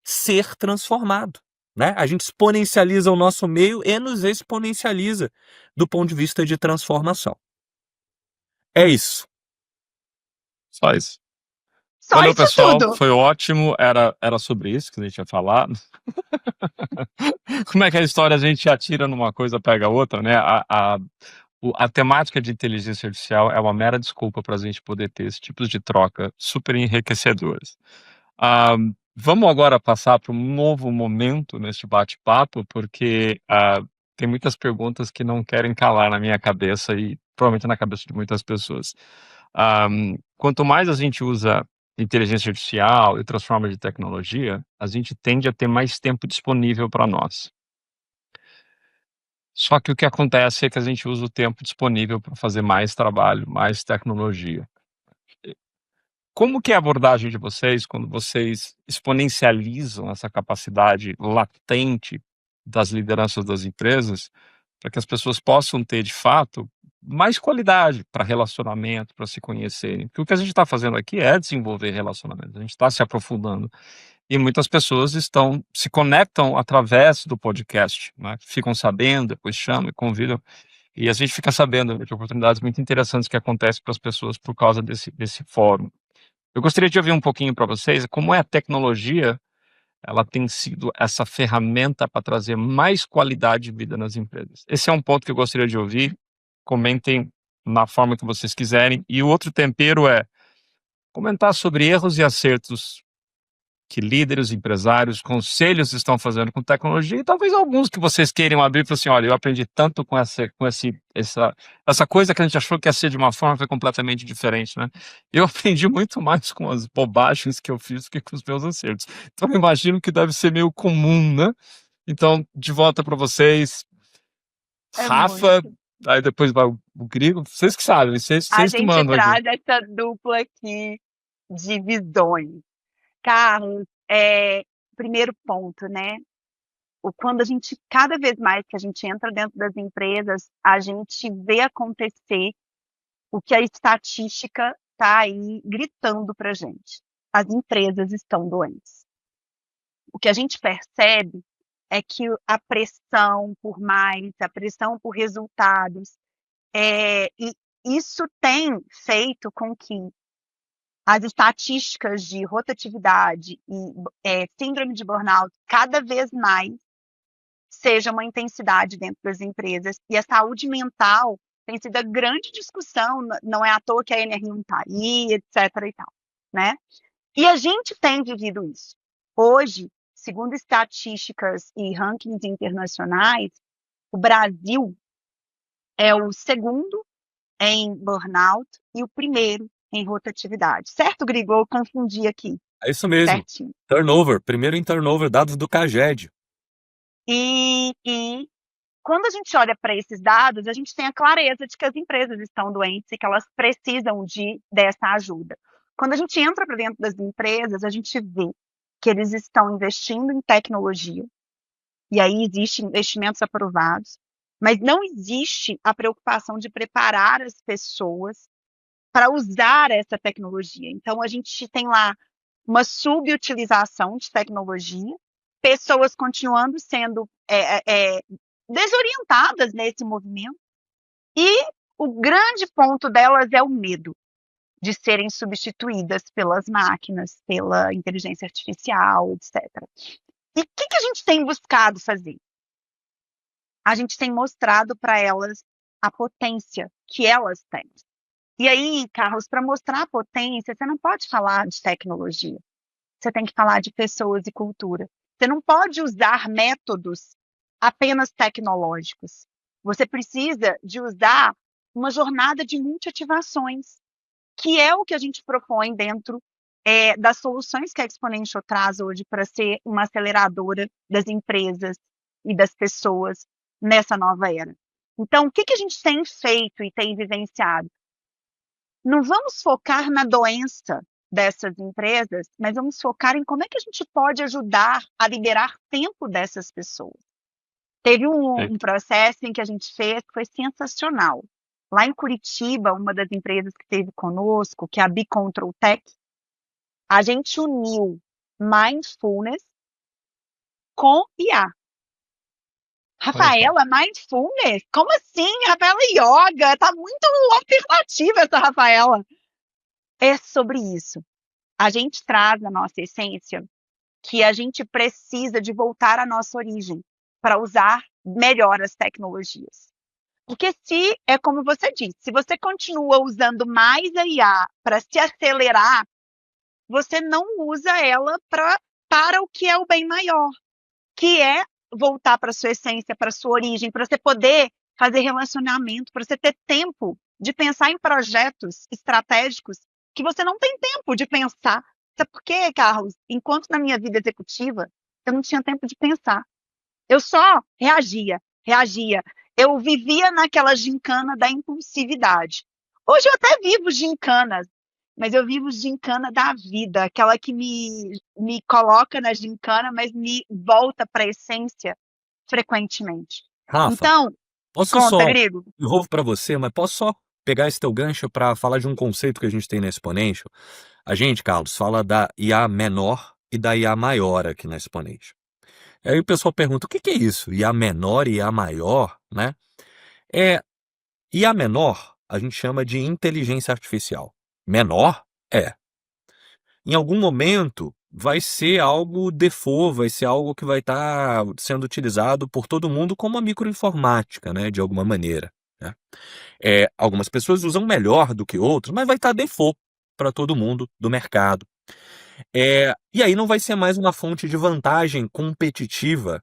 ser transformado, né? A gente exponencializa o nosso meio e nos exponencializa do ponto de vista de transformação. É isso.
Só isso.
Só
Valeu,
isso é
pessoal.
tudo.
Foi ótimo. Era sobre isso que a gente ia falar. Como é que a história a gente atira numa coisa, pega a outra, né? A temática de inteligência artificial é uma mera desculpa para a gente poder ter esse tipo de troca super enriquecedoras. Ah, vamos agora passar para um novo momento neste bate-papo, porque tem muitas perguntas que não querem calar na minha cabeça e provavelmente na cabeça de muitas pessoas. Ah, quanto mais a gente usa inteligência artificial e transforma de tecnologia, a gente tende a ter mais tempo disponível para nós. Só que o que acontece é que a gente usa o tempo disponível para fazer mais trabalho, mais tecnologia. Como que é a abordagem de vocês quando vocês exponencializam essa capacidade latente das lideranças das empresas, para que as pessoas possam ter, de fato, mais qualidade para relacionamento, para se conhecerem? Porque o que a gente está fazendo aqui é desenvolver relacionamentos, a gente está se aprofundando. E muitas pessoas se conectam através do podcast, né? Ficam sabendo, depois chamam e convidam. E a gente fica sabendo de oportunidades muito interessantes que acontecem para as pessoas por causa desse fórum. Eu gostaria de ouvir um pouquinho para vocês como é a tecnologia, ela tem sido essa ferramenta para trazer mais qualidade de vida nas empresas. Esse é um ponto que eu gostaria de ouvir. Comentem na forma que vocês quiserem. E o outro tempero é comentar sobre erros e acertos que líderes, empresários, conselhos estão fazendo com tecnologia e talvez alguns que vocês queiram abrir para assim, olha, eu aprendi tanto com essa coisa que a gente achou que ia ser de uma forma foi completamente diferente, né? Eu aprendi muito mais com as bobagens que eu fiz do que com os meus acertos. Então eu imagino que deve ser meio comum, né? Então, de volta para vocês,
É
Rafa,
muito.
aí depois vai o Grigo, vocês que sabem,
A
vocês que
gente
mandam aqui.
traz essa dupla aqui de visões. Carlos, primeiro ponto, né? Quando a gente, cada vez mais que a gente entra dentro das empresas, a gente vê acontecer o que a estatística está aí gritando para a gente. As empresas estão doentes. O que a gente percebe é que a pressão por mais, a pressão por resultados, e isso tem feito com que as estatísticas de rotatividade e síndrome de burnout cada vez mais seja uma intensidade dentro das empresas. E a saúde mental tem sido a grande discussão, não é à toa que a NR1 está aí, etc. e tal, né? E a gente tem vivido isso. Hoje, segundo estatísticas e rankings internacionais, o Brasil é o segundo em burnout e o primeiro em rotatividade. Certo, Grigol? Eu confundi aqui.
É isso mesmo.
Certinho.
Turnover, primeiro em turnover, dados do CAGED.
E quando a gente olha para esses dados, a gente tem a clareza de que as empresas estão doentes e que elas precisam dessa ajuda. Quando a gente entra para dentro das empresas, a gente vê que eles estão investindo em tecnologia, e aí existem investimentos aprovados, mas não existe a preocupação de preparar as pessoas para usar essa tecnologia. Então, a gente tem lá uma subutilização de tecnologia, pessoas continuando sendo desorientadas nesse movimento, e o grande ponto delas é o medo de serem substituídas pelas máquinas, pela inteligência artificial, etc. E o que a gente tem buscado fazer? A gente tem mostrado para elas a potência que elas têm. E aí, Carlos, para mostrar a potência, você não pode falar de tecnologia. Você tem que falar de pessoas e cultura. Você não pode usar métodos apenas tecnológicos. Você precisa de usar uma jornada de multiativações, que é o que a gente propõe dentro das soluções que a Exponential traz hoje para ser uma aceleradora das empresas e das pessoas nessa nova era. Então, o que a gente tem feito e tem vivenciado? Não vamos focar na doença dessas empresas, mas vamos focar em como é que a gente pode ajudar a liberar tempo dessas pessoas. Teve um processo em que a gente fez que foi sensacional. Lá em Curitiba, uma das empresas que esteve conosco, que é a Bicontrol Tech, a gente uniu mindfulness com IA. Rafaela, mindfulness? Como assim? Rafaela, yoga? Tá muito alternativa essa Rafaela. É sobre isso. A gente traz na nossa essência que a gente precisa de voltar à nossa origem para usar melhor as tecnologias. Porque se, é como você disse, se você continua usando mais a IA para se acelerar, você não usa ela para o que é o bem maior, que é voltar para a sua essência, para a sua origem, para você poder fazer relacionamento, para você ter tempo de pensar em projetos estratégicos que você não tem tempo de pensar. Sabe por quê, Carlos? Enquanto na minha vida executiva, eu não tinha tempo de pensar. Eu só reagia. Eu vivia naquela gincana da impulsividade. Hoje eu até vivo gincanas, mas eu vivo gincana da vida, aquela que me coloca na gincana, mas me volta para a essência frequentemente.
Rafa,
Então,
posso
conta,
só,
Grego.
eu roubo para você, mas posso só pegar esse teu gancho para falar de um conceito que a gente tem na Exponential? A gente, Carlos, fala da IA menor e da IA maior aqui na Exponential. Aí o pessoal pergunta, o que é isso? IA menor e IA maior, né? IA menor, a gente chama de inteligência artificial. Menor? É. Em algum momento, vai ser algo default, vai ser algo que vai estar sendo utilizado por todo mundo como a microinformática, né? De alguma maneira, né? Algumas pessoas usam melhor do que outras, mas vai estar default para todo mundo do mercado. E aí não vai ser mais uma fonte de vantagem competitiva.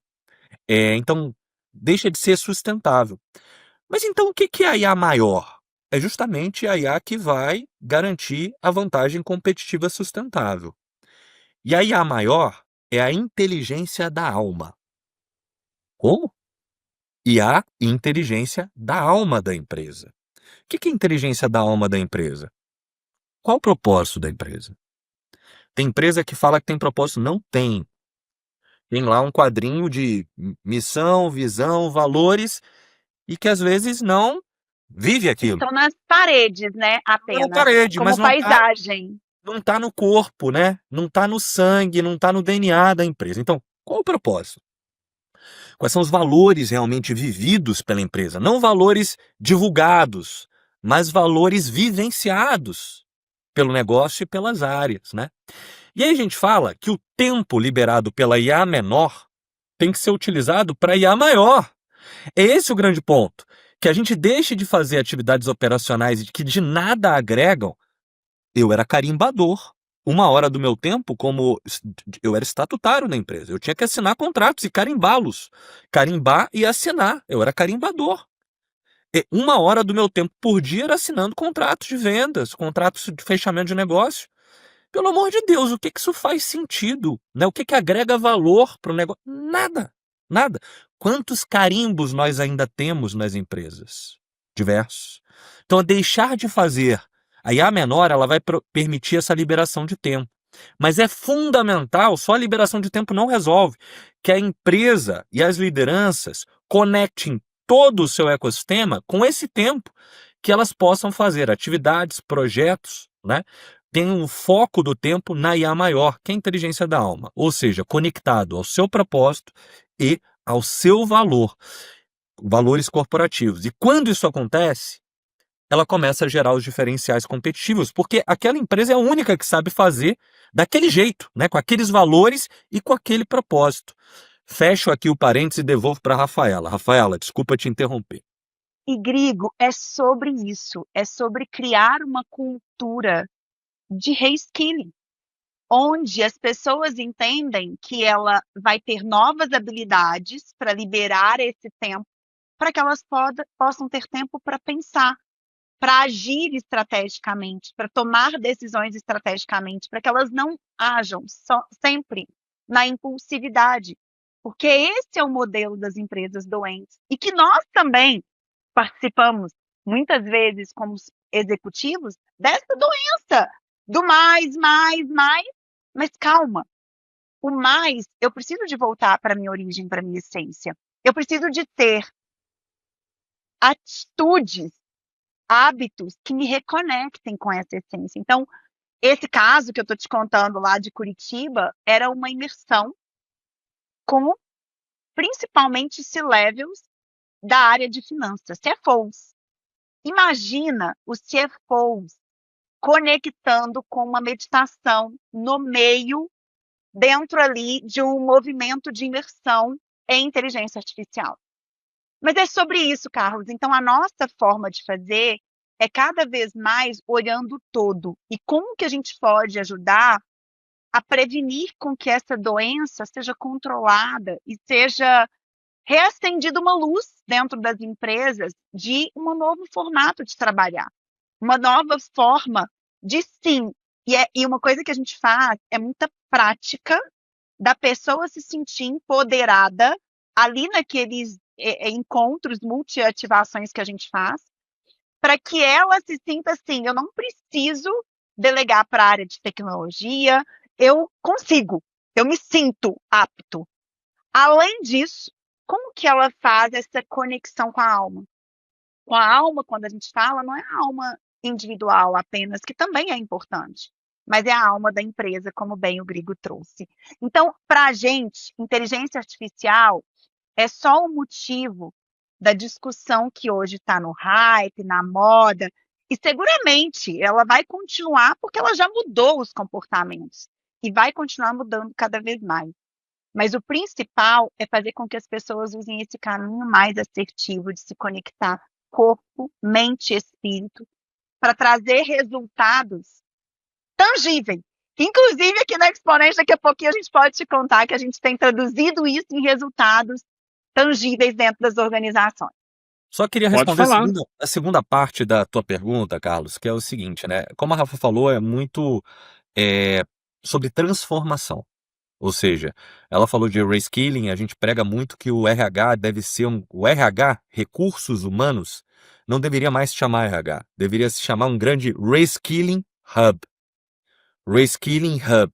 Então, deixa de ser sustentável. Mas então o que é a IA maior? É justamente a IA que vai garantir a vantagem competitiva sustentável. E a IA maior é a inteligência da alma. Como? IA e inteligência da alma da empresa. O que é a inteligência da alma da empresa? Qual o propósito da empresa? Tem empresa que fala que tem propósito? Não tem. Tem lá um quadrinho de missão, visão, valores e que às vezes não vive aquilo.
Estão nas paredes, né?
Tá na
Apenas.
parede,
Como
mas
paisagem.
não tá no corpo, né? Não tá no sangue, não tá no DNA da empresa. Então, qual o propósito? Quais são os valores realmente vividos pela empresa? Não valores divulgados, mas valores vivenciados pelo negócio e pelas áreas, né? E aí a gente fala que o tempo liberado pela IA menor tem que ser utilizado para IA maior. É esse o grande ponto, que a gente deixe de fazer atividades operacionais que de nada agregam. Eu era carimbador. 1 hora do meu tempo, como eu era estatutário na empresa, eu tinha que assinar contratos e carimbá-los. Carimbar e assinar. Eu era carimbador. 1 hora do meu tempo por dia era assinando contratos de vendas, contratos de fechamento de negócio. Pelo amor de Deus, o que isso faz sentido? Né? O que agrega valor para o negócio? Nada. Nada. Quantos carimbos nós ainda temos nas empresas? Diversos. Então, deixar de fazer a IA menor, ela vai permitir essa liberação de tempo. Mas é fundamental, só a liberação de tempo não resolve, que a empresa e as lideranças conectem todo o seu ecossistema com esse tempo, que elas possam fazer atividades, projetos, né? Tem um foco do tempo na IA maior, que é a inteligência da alma, ou seja, conectado ao seu propósito e ao seu valor, valores corporativos. E quando isso acontece, ela começa a gerar os diferenciais competitivos, porque aquela empresa é a única que sabe fazer daquele jeito, né, com aqueles valores e com aquele propósito. Fecho aqui o parênteses e devolvo para a Rafaela. Rafaela, desculpa te interromper.
E, Grigo, é sobre isso. É sobre criar uma cultura de reskilling, onde as pessoas entendem que ela vai ter novas habilidades para liberar esse tempo para que elas possam ter tempo para pensar, para agir estrategicamente, para tomar decisões estrategicamente, para que elas não ajam sempre na impulsividade, porque esse é o modelo das empresas doentes e que nós também participamos muitas vezes como executivos dessa doença do mais, mas calma. O mais, eu preciso de voltar para minha origem, para minha essência. Eu preciso de ter atitudes, hábitos que me reconectem com essa essência. Então, esse caso que eu estou te contando lá de Curitiba era uma imersão com principalmente C-levels da área de finanças, CFOs. Imagina os CFOs conectando com uma meditação no meio, dentro ali de um movimento de imersão em inteligência artificial. Mas é sobre isso, Carlos. Então, a nossa forma de fazer é cada vez mais olhando o todo. E como que a gente pode ajudar a prevenir com que essa doença seja controlada e seja reacendida uma luz dentro das empresas de um novo formato de trabalhar, uma nova forma de sim. E uma coisa que a gente faz é muita prática da pessoa se sentir empoderada ali naqueles encontros, multiativações que a gente faz, para que ela se sinta assim, eu não preciso delegar para a área de tecnologia, eu consigo, eu me sinto apto. Além disso, como que ela faz essa conexão com a alma? Com a alma, quando a gente fala, não é a alma individual apenas, que também é importante, mas é a alma da empresa, como bem o Grigo trouxe. Então, para a gente, inteligência artificial é só o motivo da discussão que hoje está no hype, na moda, e seguramente ela vai continuar porque ela já mudou os comportamentos e vai continuar mudando cada vez mais. Mas o principal é fazer com que as pessoas usem esse caminho mais assertivo de se conectar corpo, mente e espírito para trazer resultados tangíveis. Inclusive, aqui na Exponente, daqui a pouquinho a gente pode te contar que a gente tem traduzido isso em resultados tangíveis dentro das organizações.
Só queria
Pode
responder
falar.
a segunda parte da tua pergunta, Carlos, que é o seguinte, né? Como a Rafa falou, é muito sobre transformação. Ou seja, ela falou de reskilling, a gente prega muito que o RH deve ser o RH, recursos humanos, não deveria mais se chamar RH, deveria se chamar um grande reskilling hub. Reskilling hub.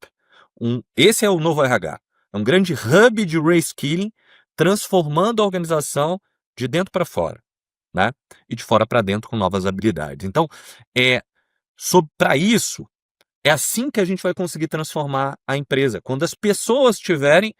Esse é o novo RH. É um grande hub de reskilling, transformando a organização de dentro para fora, né? E de fora para dentro com novas habilidades. Então, para isso, é assim que a gente vai conseguir transformar a empresa, quando as pessoas tiverem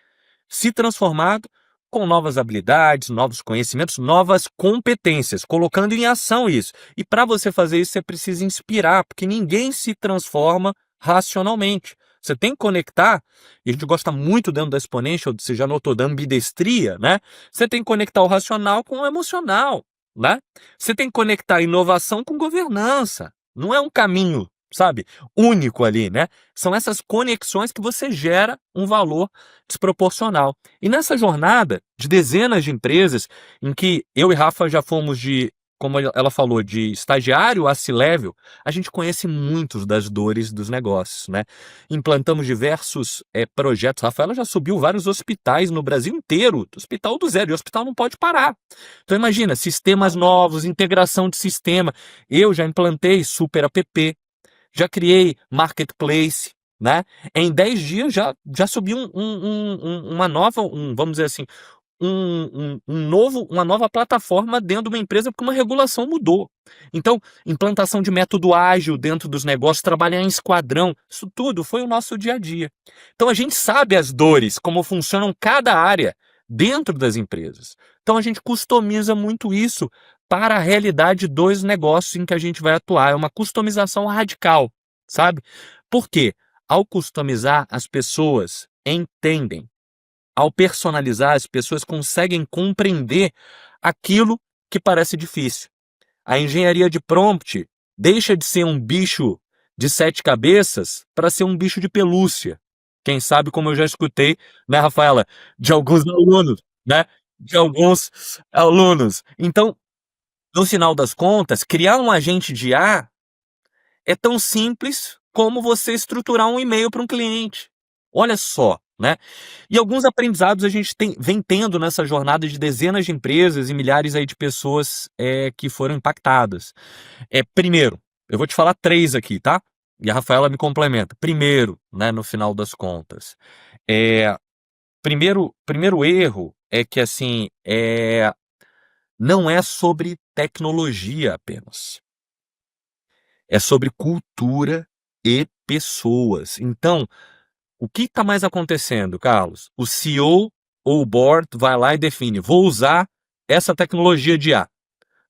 se transformado com novas habilidades, novos conhecimentos, novas competências, colocando em ação isso. E para você fazer isso, você precisa inspirar, porque ninguém se transforma racionalmente. Você tem que conectar, e a gente gosta muito dentro da Exponential, você já notou, da ambidestria, né? Você tem que conectar o racional com o emocional, né? Você tem que conectar a inovação com governança. Não é um caminho, sabe, único ali, né? São essas conexões que você gera um valor desproporcional. E nessa jornada de dezenas de empresas, em que eu e Rafa já fomos de, como ela falou, de estagiário a C-level, a gente conhece muitos das dores dos negócios, né? Implantamos diversos projetos. Rafaela já subiu vários hospitais no Brasil inteiro, hospital do zero, e o hospital não pode parar. Então imagina, sistemas novos, integração de sistema. Eu já implantei super app, já criei marketplace, né? Em 10 dias já subi uma nova, vamos dizer assim, uma nova plataforma dentro de uma empresa porque uma regulação mudou. Então, implantação de método ágil dentro dos negócios, trabalhar em esquadrão, isso tudo foi o nosso dia a dia. Então, a gente sabe as dores, como funcionam cada área dentro das empresas. Então, a gente customiza muito isso para a realidade dos negócios em que a gente vai atuar. É uma customização radical, sabe? Por quê? Ao customizar, as pessoas entendem. Ao personalizar, as pessoas conseguem compreender aquilo que parece difícil. A engenharia de prompt deixa de ser um bicho de 7 cabeças para ser um bicho de pelúcia. Quem sabe, como eu já escutei, né, Rafaela, de alguns alunos, né? de alguns alunos. Então, no final das contas, criar um agente de IA é tão simples como você estruturar um e-mail para um cliente. Olha só, né? E alguns aprendizados a gente vem tendo nessa jornada de dezenas de empresas e milhares aí de pessoas que foram impactadas. Primeiro, eu vou te falar 3 aqui, tá? E a Rafaela me complementa. Primeiro, né, no final das contas, é, primeiro erro é que assim, não é sobre tecnologia apenas. É sobre cultura e pessoas. Então, o que está mais acontecendo, Carlos? O CEO ou o board vai lá e define: vou usar essa tecnologia de IA.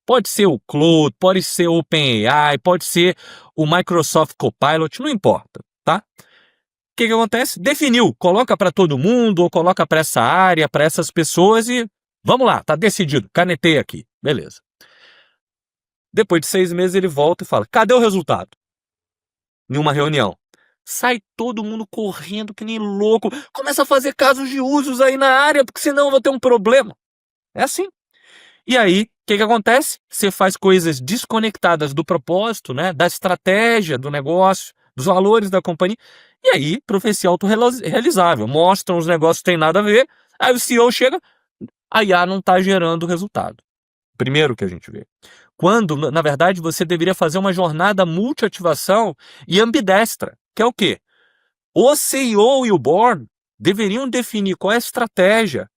Pode ser o Claude, pode ser o OpenAI, pode ser o Microsoft Copilot, não importa, tá? O que acontece? Definiu, coloca para todo mundo ou coloca para essa área, para essas pessoas e vamos lá, tá decidido, canetei aqui, beleza. Depois de 6 meses ele volta e fala: cadê o resultado? Em uma reunião. Sai todo mundo correndo que nem louco, começa a fazer casos de usos aí na área, porque senão eu vou ter um problema. É assim. E aí, o que acontece? Você faz coisas desconectadas do propósito, né, da estratégia do negócio, dos valores da companhia, e aí, profecia autorrealizável. Mostram os negócios que tem nada a ver, aí o CEO chega, a IA não está gerando resultado. Primeiro que a gente vê. Quando, na verdade, você deveria fazer uma jornada multi-ativação e ambidestra, que é o quê? O CEO e o board deveriam definir qual é a estratégia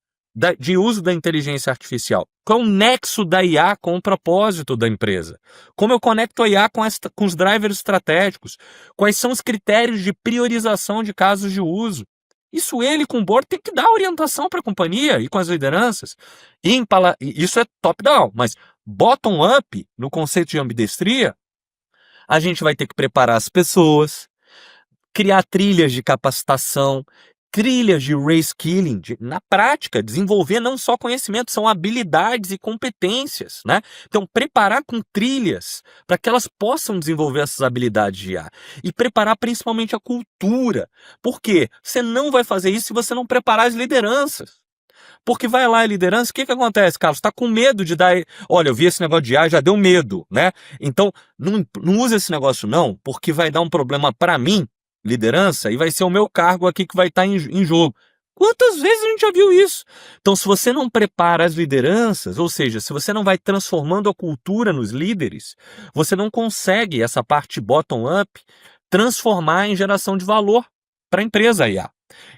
de uso da inteligência artificial. Qual é o nexo da IA com o propósito da empresa? Como eu conecto a IA com os drivers estratégicos? Quais são os critérios de priorização de casos de uso? Isso ele com o board tem que dar orientação para a companhia e com as lideranças. Isso é top-down, mas bottom-up, no conceito de ambidestria, a gente vai ter que preparar as pessoas, criar trilhas de capacitação, trilhas de reskilling, na prática, desenvolver não só conhecimento, são habilidades e competências, né? Então, preparar com trilhas para que elas possam desenvolver essas habilidades de IA. E preparar principalmente a cultura. Por quê? Você não vai fazer isso se você não preparar as lideranças. Porque vai lá a liderança, o que acontece, Carlos? Está com medo de dar... Olha, eu vi esse negócio de IA, já deu medo, né? Então, não usa esse negócio não, porque vai dar um problema para mim, liderança, e vai ser o meu cargo aqui que vai estar em jogo. Quantas vezes a gente já viu isso? Então, se você não prepara as lideranças, ou seja, se você não vai transformando a cultura nos líderes, você não consegue essa parte bottom-up transformar em geração de valor para a empresa IA.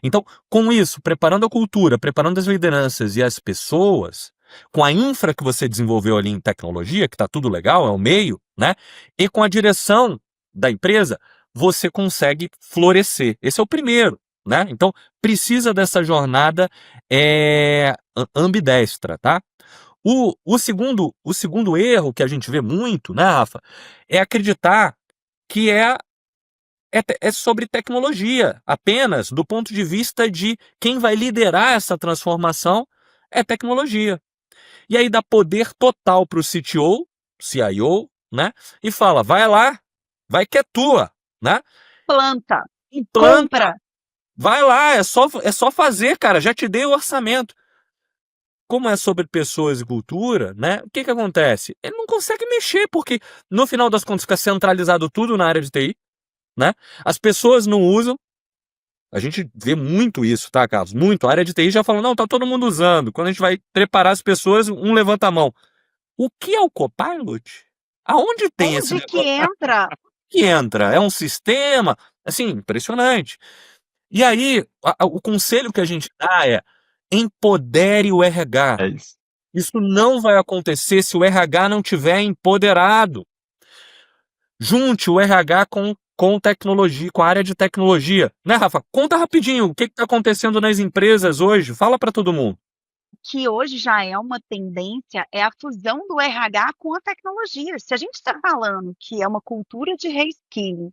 Então, com isso, preparando a cultura, preparando as lideranças e as pessoas, com a infra que você desenvolveu ali em tecnologia, que está tudo legal, é o meio, né? E com a direção da empresa, você consegue florescer. Esse é o primeiro, né? Então, precisa dessa jornada ambidestra, tá? O segundo erro que a gente vê muito, né, Rafa, é acreditar que é sobre tecnologia, apenas do ponto de vista de quem vai liderar essa transformação é tecnologia. E aí dá poder total para o CTO, CIO, né? E fala, vai lá, vai que é tua, né?
Planta,
Implanta,
compra.
vai lá, é só fazer, cara, já te dei o orçamento. Como é sobre pessoas e cultura, né? O que acontece? Ele não consegue mexer, porque no final das contas fica centralizado tudo na área de TI, né? As pessoas não usam. A gente vê muito isso, tá, Carlos? Muito. A área de TI já falou, não, tá todo mundo usando. Quando a gente vai preparar as pessoas, um levanta a mão. O que é o Copilot? Aonde tem esse
Onde que
negócio?
entra?
Que entra? É um sistema? Assim, impressionante. E aí, o conselho que a gente dá é empodere o RH.
É isso.
Isso não vai acontecer se o RH não tiver empoderado. Junte o RH com tecnologia, com a área de tecnologia. Né, Rafa? Conta rapidinho o que está acontecendo nas empresas hoje. Fala para todo mundo.
Que hoje já é uma tendência, é a fusão do RH com a tecnologia. Se a gente está falando que é uma cultura de reskilling,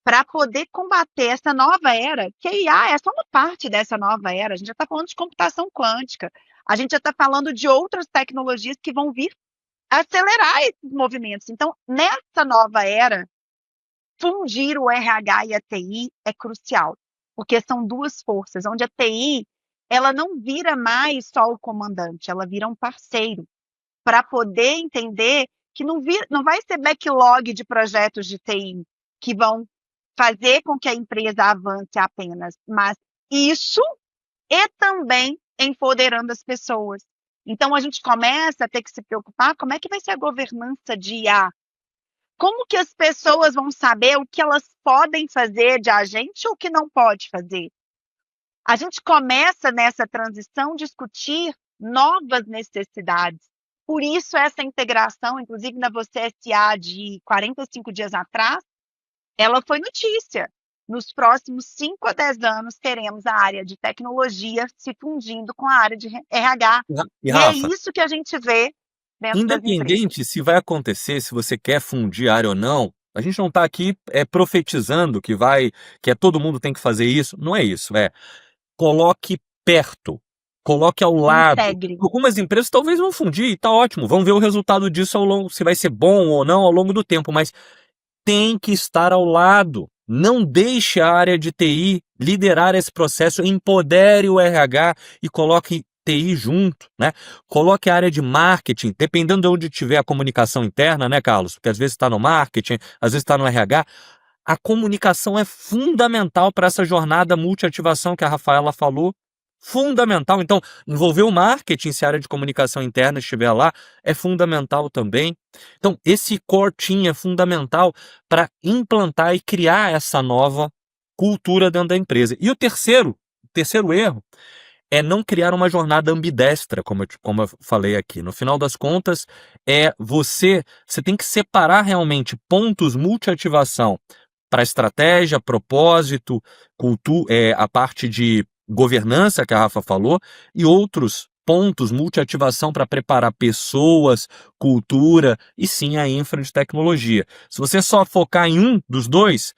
para poder combater essa nova era, que a IA é só uma parte dessa nova era, a gente já está falando de computação quântica, a gente já está falando de outras tecnologias que vão vir acelerar esses movimentos. Então, nessa nova era, fundir o RH e a TI é crucial, porque são duas forças, onde a TI ela não vira mais só o comandante, ela vira um parceiro, para poder entender que não vai ser backlog de projetos de TI que vão fazer com que a empresa avance apenas, mas isso e também empoderando as pessoas. Então, a gente começa a ter que se preocupar como é que vai ser a governança de IA. Como que as pessoas vão saber o que elas podem fazer de agente ou o que não pode fazer? A gente começa nessa transição a discutir novas necessidades. Por isso, essa integração, inclusive na Você S.A. de 45 dias atrás, ela foi notícia. Nos próximos 5 a 10 anos, teremos a área de tecnologia se fundindo com a área de RH.
E
E é
Rafa,
isso que a gente vê dentro das empresas.
independente se vai acontecer, se você quer fundir área ou não, a gente não está aqui profetizando que todo mundo tem que fazer isso. Não é isso. Coloque perto, coloque ao lado.
Integre.
Algumas empresas talvez vão fundir, e tá ótimo. Vamos ver o resultado disso ao longo, se vai ser bom ou não ao longo do tempo, mas tem que estar ao lado. Não deixe a área de TI liderar esse processo, empodere o RH e coloque TI junto, né? Coloque a área de marketing, dependendo de onde tiver a comunicação interna, né, Carlos? Porque às vezes está no marketing, às vezes está no RH. A comunicação é fundamental para essa jornada multiativação que a Rafaela falou. Fundamental. Então, envolver o marketing, se a área de comunicação interna estiver lá, é fundamental também. Então, esse core team é fundamental para implantar e criar essa nova cultura dentro da empresa. E o terceiro erro é não criar uma jornada ambidestra, como eu falei aqui. No final das contas, você tem que separar realmente pontos multiativação para estratégia, propósito, a parte de governança que a Rafa falou, e outros pontos multiativação para preparar pessoas, cultura e sim a infra de tecnologia. Se você só focar em um dos dois,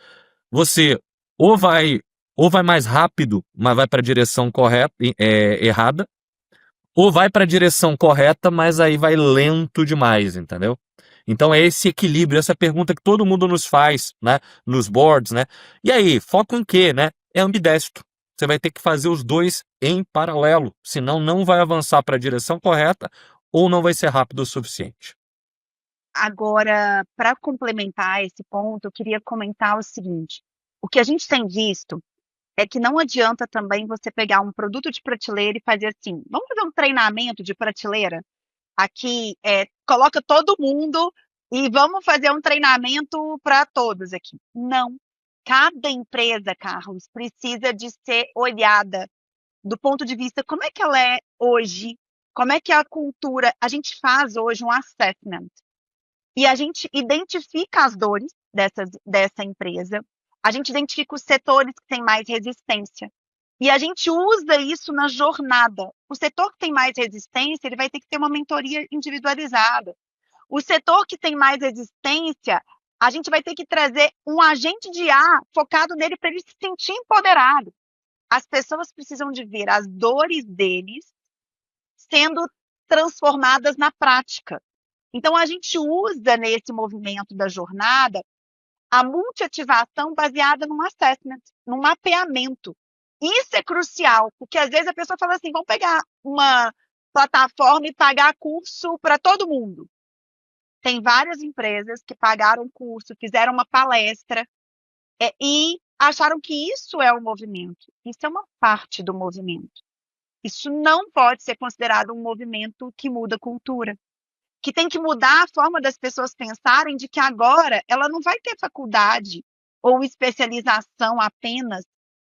você ou vai mais rápido, mas vai para a direção correta, errada, ou vai para a direção correta, mas aí vai lento demais, entendeu? Então é esse equilíbrio, essa pergunta que todo mundo nos faz, né, nos boards, né? E aí, foco em quê, né? É ambidestro. Você vai ter que fazer os dois em paralelo, senão não vai avançar para a direção correta ou não vai ser rápido o suficiente.
Agora, para complementar esse ponto, eu queria comentar o seguinte: o que a gente tem visto é que não adianta também você pegar um produto de prateleira e fazer assim, vamos fazer um treinamento de prateleira? Aqui, coloca todo mundo e vamos fazer um treinamento para todos aqui. Não. Cada empresa, Carlos, precisa de ser olhada do ponto de vista como é que ela é hoje, como é que é a cultura. A gente faz hoje um assessment e a gente identifica as dores dessa empresa, a gente identifica os setores que têm mais resistência e a gente usa isso na jornada. O setor que tem mais resistência, ele vai ter que ter uma mentoria individualizada. O setor que tem mais resistência, a gente vai ter que trazer um agente de IA focado nele para ele se sentir empoderado. As pessoas precisam de ver as dores deles sendo transformadas na prática. Então, a gente usa nesse movimento da jornada a multiativação baseada num assessment, num mapeamento. Isso é crucial, porque às vezes a pessoa fala assim, vamos pegar uma plataforma e pagar curso para todo mundo. Tem várias empresas que pagaram curso, fizeram uma palestra e acharam que isso é o movimento. Isso é uma parte do movimento. Isso não pode ser considerado um movimento que muda a cultura. Que tem que mudar a forma das pessoas pensarem de que agora ela não vai ter faculdade ou especialização apenas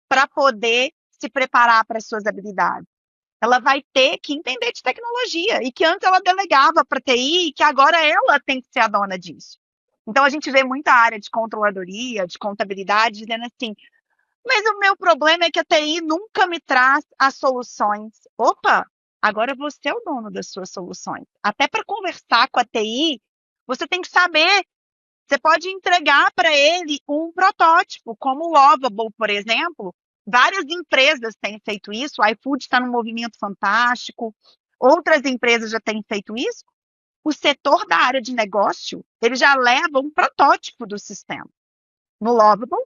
para poder se preparar para as suas habilidades. Ela vai ter que entender de tecnologia e que antes ela delegava para TI e que agora ela tem que ser a dona disso. Então, a gente vê muita área de controladoria, de contabilidade, dizendo assim, mas o meu problema é que a TI nunca me traz as soluções. Opa, agora você é o dono das suas soluções. Até para conversar com a TI, você tem que saber. Você pode entregar para ele um protótipo, como o Lovable, por exemplo. Várias empresas têm feito isso. O iFood está num movimento fantástico. Outras empresas já têm feito isso. O setor da área de negócio, ele já leva um protótipo do sistema. No Lovable,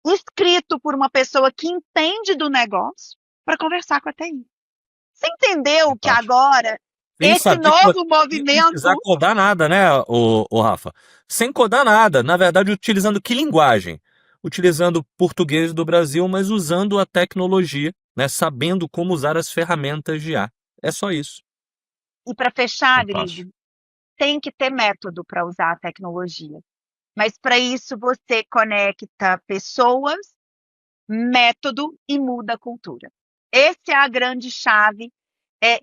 escrito por uma pessoa que entende do negócio, para conversar com a TI. Você entendeu que
Fantástico.
agora
Sem
esse
saber
novo
sem
movimento
precisar codar nada, né, o Rafa? Sem codar nada, na verdade, utilizando que linguagem? Utilizando português do Brasil, mas usando a tecnologia, né, sabendo como usar as ferramentas de IA. É só isso.
e para fechar,
Fantástico.
Grego, tem que ter método para usar a tecnologia. Mas para isso você conecta pessoas, método e muda a cultura. Essa é a grande chave.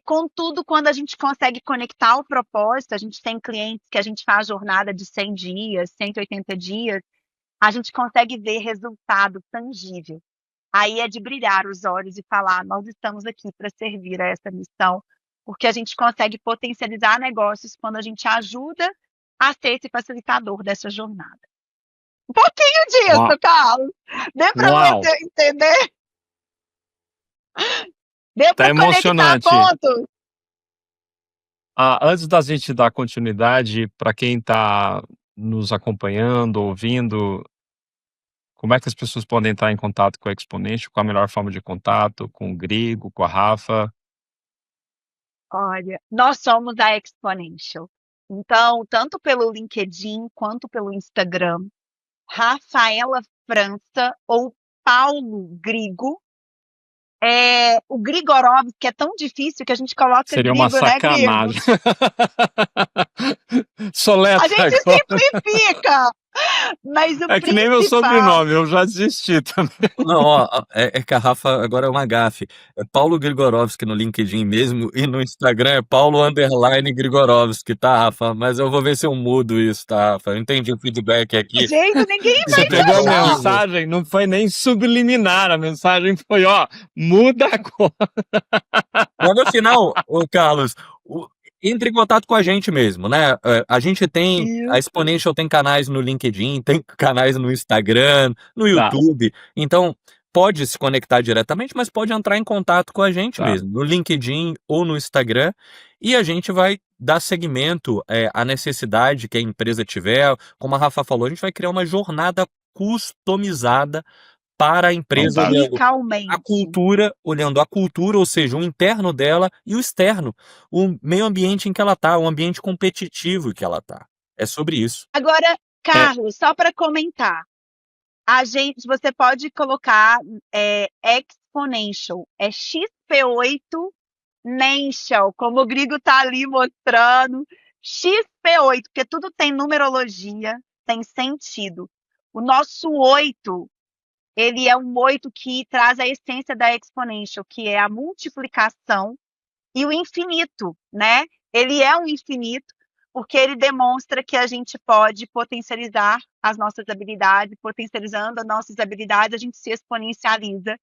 Contudo, quando a gente consegue conectar o propósito, a gente tem clientes que a gente faz jornada de 100 dias, 180 dias, a gente consegue ver resultado tangível. Aí é de brilhar os olhos e falar: nós estamos aqui para servir a essa missão, porque a gente consegue potencializar negócios quando a gente ajuda a ser esse facilitador dessa jornada. Um pouquinho
Uau!
disso, Carlos. Deu para
Uau!
você entender? Deu
Tá
para conectar
emocionante.
pontos?
Antes da gente dar continuidade, para quem está nos acompanhando, ouvindo, como é que as pessoas podem entrar em contato com a Exponential? Qual a melhor forma de contato? Com o Grigo, com a Rafa?
Olha, nós somos a Exponential. Então, tanto pelo LinkedIn quanto pelo Instagram, Rafaela França ou Paulo Grigo. O Grigorovski é tão difícil que a gente coloca
Seria uma
Grigo, né, Grigo?
sacanagem.
A
Soletra
gente
agora.
simplifica, mas o
É que nem meu
principal.
sobrenome, eu já desisti também.
Não, ó, é que a Rafa agora é uma gafe. É Paulo Grigorovski no LinkedIn mesmo e no Instagram é Paulo_Grigorovski, tá, Rafa? Mas eu vou ver se eu mudo isso, tá, Rafa? Eu entendi o feedback aqui.
Gente, ninguém
Você
vai te
pegou a
achar.
mensagem, não foi nem subliminar, a mensagem foi, ó, muda a cor.
Mas no final, ô Carlos, entre em contato com a gente mesmo, né? A gente tem, a
Isso.
Exponential tem canais no LinkedIn, tem canais no Instagram, no
Tá,
YouTube. Então, pode se conectar diretamente, mas pode entrar em contato com a gente
tá.
mesmo, no LinkedIn ou no Instagram, e a gente vai dar seguimento à necessidade que a empresa tiver. Como a Rafa falou, a gente vai criar uma jornada customizada para a empresa,
Fantástico.
Radicalmente.
olhando a cultura, ou seja, o interno dela e o externo, o meio ambiente em que ela está, o ambiente competitivo que ela está. É sobre isso.
Agora,
É,
Carlos, só para comentar, você pode colocar Exponential, é XP8 Nential, como o Grigo tá ali mostrando, XP8, porque tudo tem numerologia, tem sentido. O nosso 8, ele é um 8 que traz a essência da Exponential, que é a multiplicação e o infinito, né? Ele é um infinito porque ele demonstra que a gente pode potencializar as nossas habilidades, potencializando as nossas habilidades, a gente se exponencializa,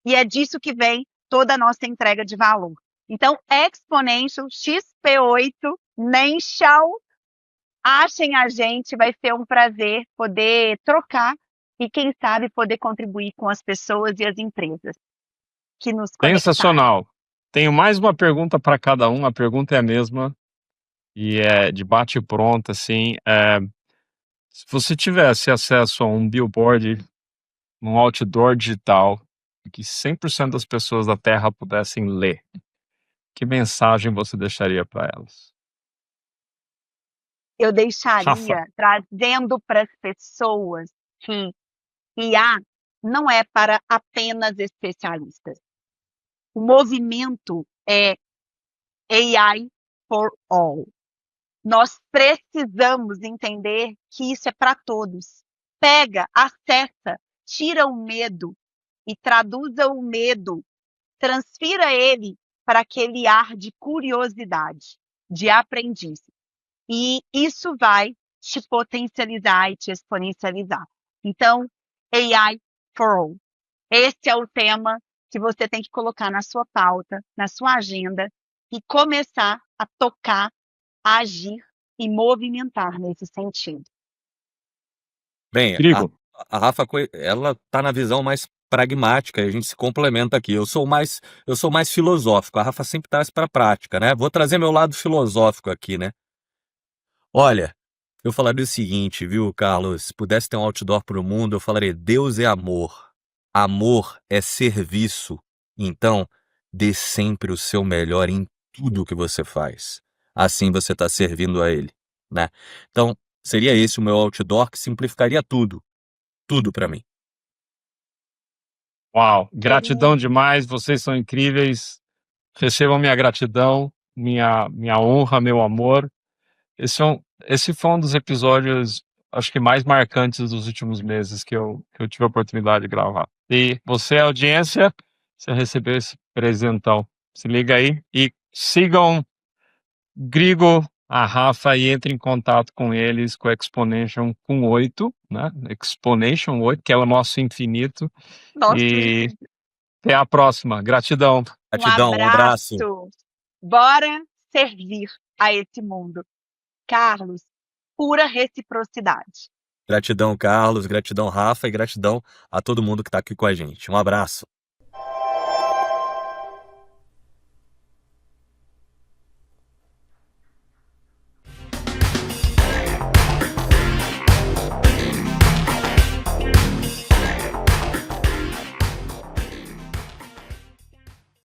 e é disso que vem toda a nossa entrega de valor. Então, Exponential XP8 Nential, achem a gente, vai ser um prazer poder trocar e, quem sabe, poder contribuir com as pessoas e as empresas que nos conectarem.
sensacional. Tenho mais uma pergunta para cada um, a pergunta é a mesma e é de bate pronto, assim. Se você tivesse acesso a um billboard, um outdoor digital, que 100% das pessoas da Terra pudessem ler, que mensagem você deixaria para elas?
Eu
Rafa,
deixaria trazendo para as pessoas que IA não é para apenas especialistas. O movimento é AI for all. Nós precisamos entender que isso é para todos. Pega, acessa, tira o medo e traduza o medo, transfira ele para aquele ar de curiosidade, de aprendiz. E isso vai te potencializar e te exponencializar. Então, AI for all. Esse é o tema que você tem que colocar na sua pauta, na sua agenda e começar a tocar, a agir e movimentar nesse sentido.
Bem,
Grigo,
a Rafa, ela tá na visão mais pragmática, e a gente se complementa aqui. Eu sou mais filosófico. A Rafa sempre traz para a prática, né? Vou trazer meu lado filosófico aqui, né? Olha, eu falaria o seguinte, viu, Carlos? Se pudesse ter um outdoor para o mundo, eu falaria: Deus é amor. Amor é serviço. Então, dê sempre o seu melhor em tudo que você faz. Assim você está servindo a ele, né? Então, seria esse o meu outdoor que simplificaria tudo. Tudo para mim.
Uau, gratidão demais, vocês são incríveis. Recebam minha gratidão, minha honra, meu amor. Esse foi um dos episódios, acho que mais marcantes dos últimos meses que eu tive a oportunidade de gravar. E você, audiência, você recebeu esse presentão. Se liga aí e sigam Grigo, a Rafa, e entre em contato com eles, com o Exponential com 8, né? Exponential 8, que é o nosso infinito.
Nosso
E
infinito.
até a próxima. Gratidão.
Um
Gratidão, um abraço.
abraço. Bora servir a esse mundo. Carlos, pura reciprocidade.
Gratidão, Carlos. Gratidão, Rafa. E gratidão a todo mundo que está aqui com a gente. Um abraço.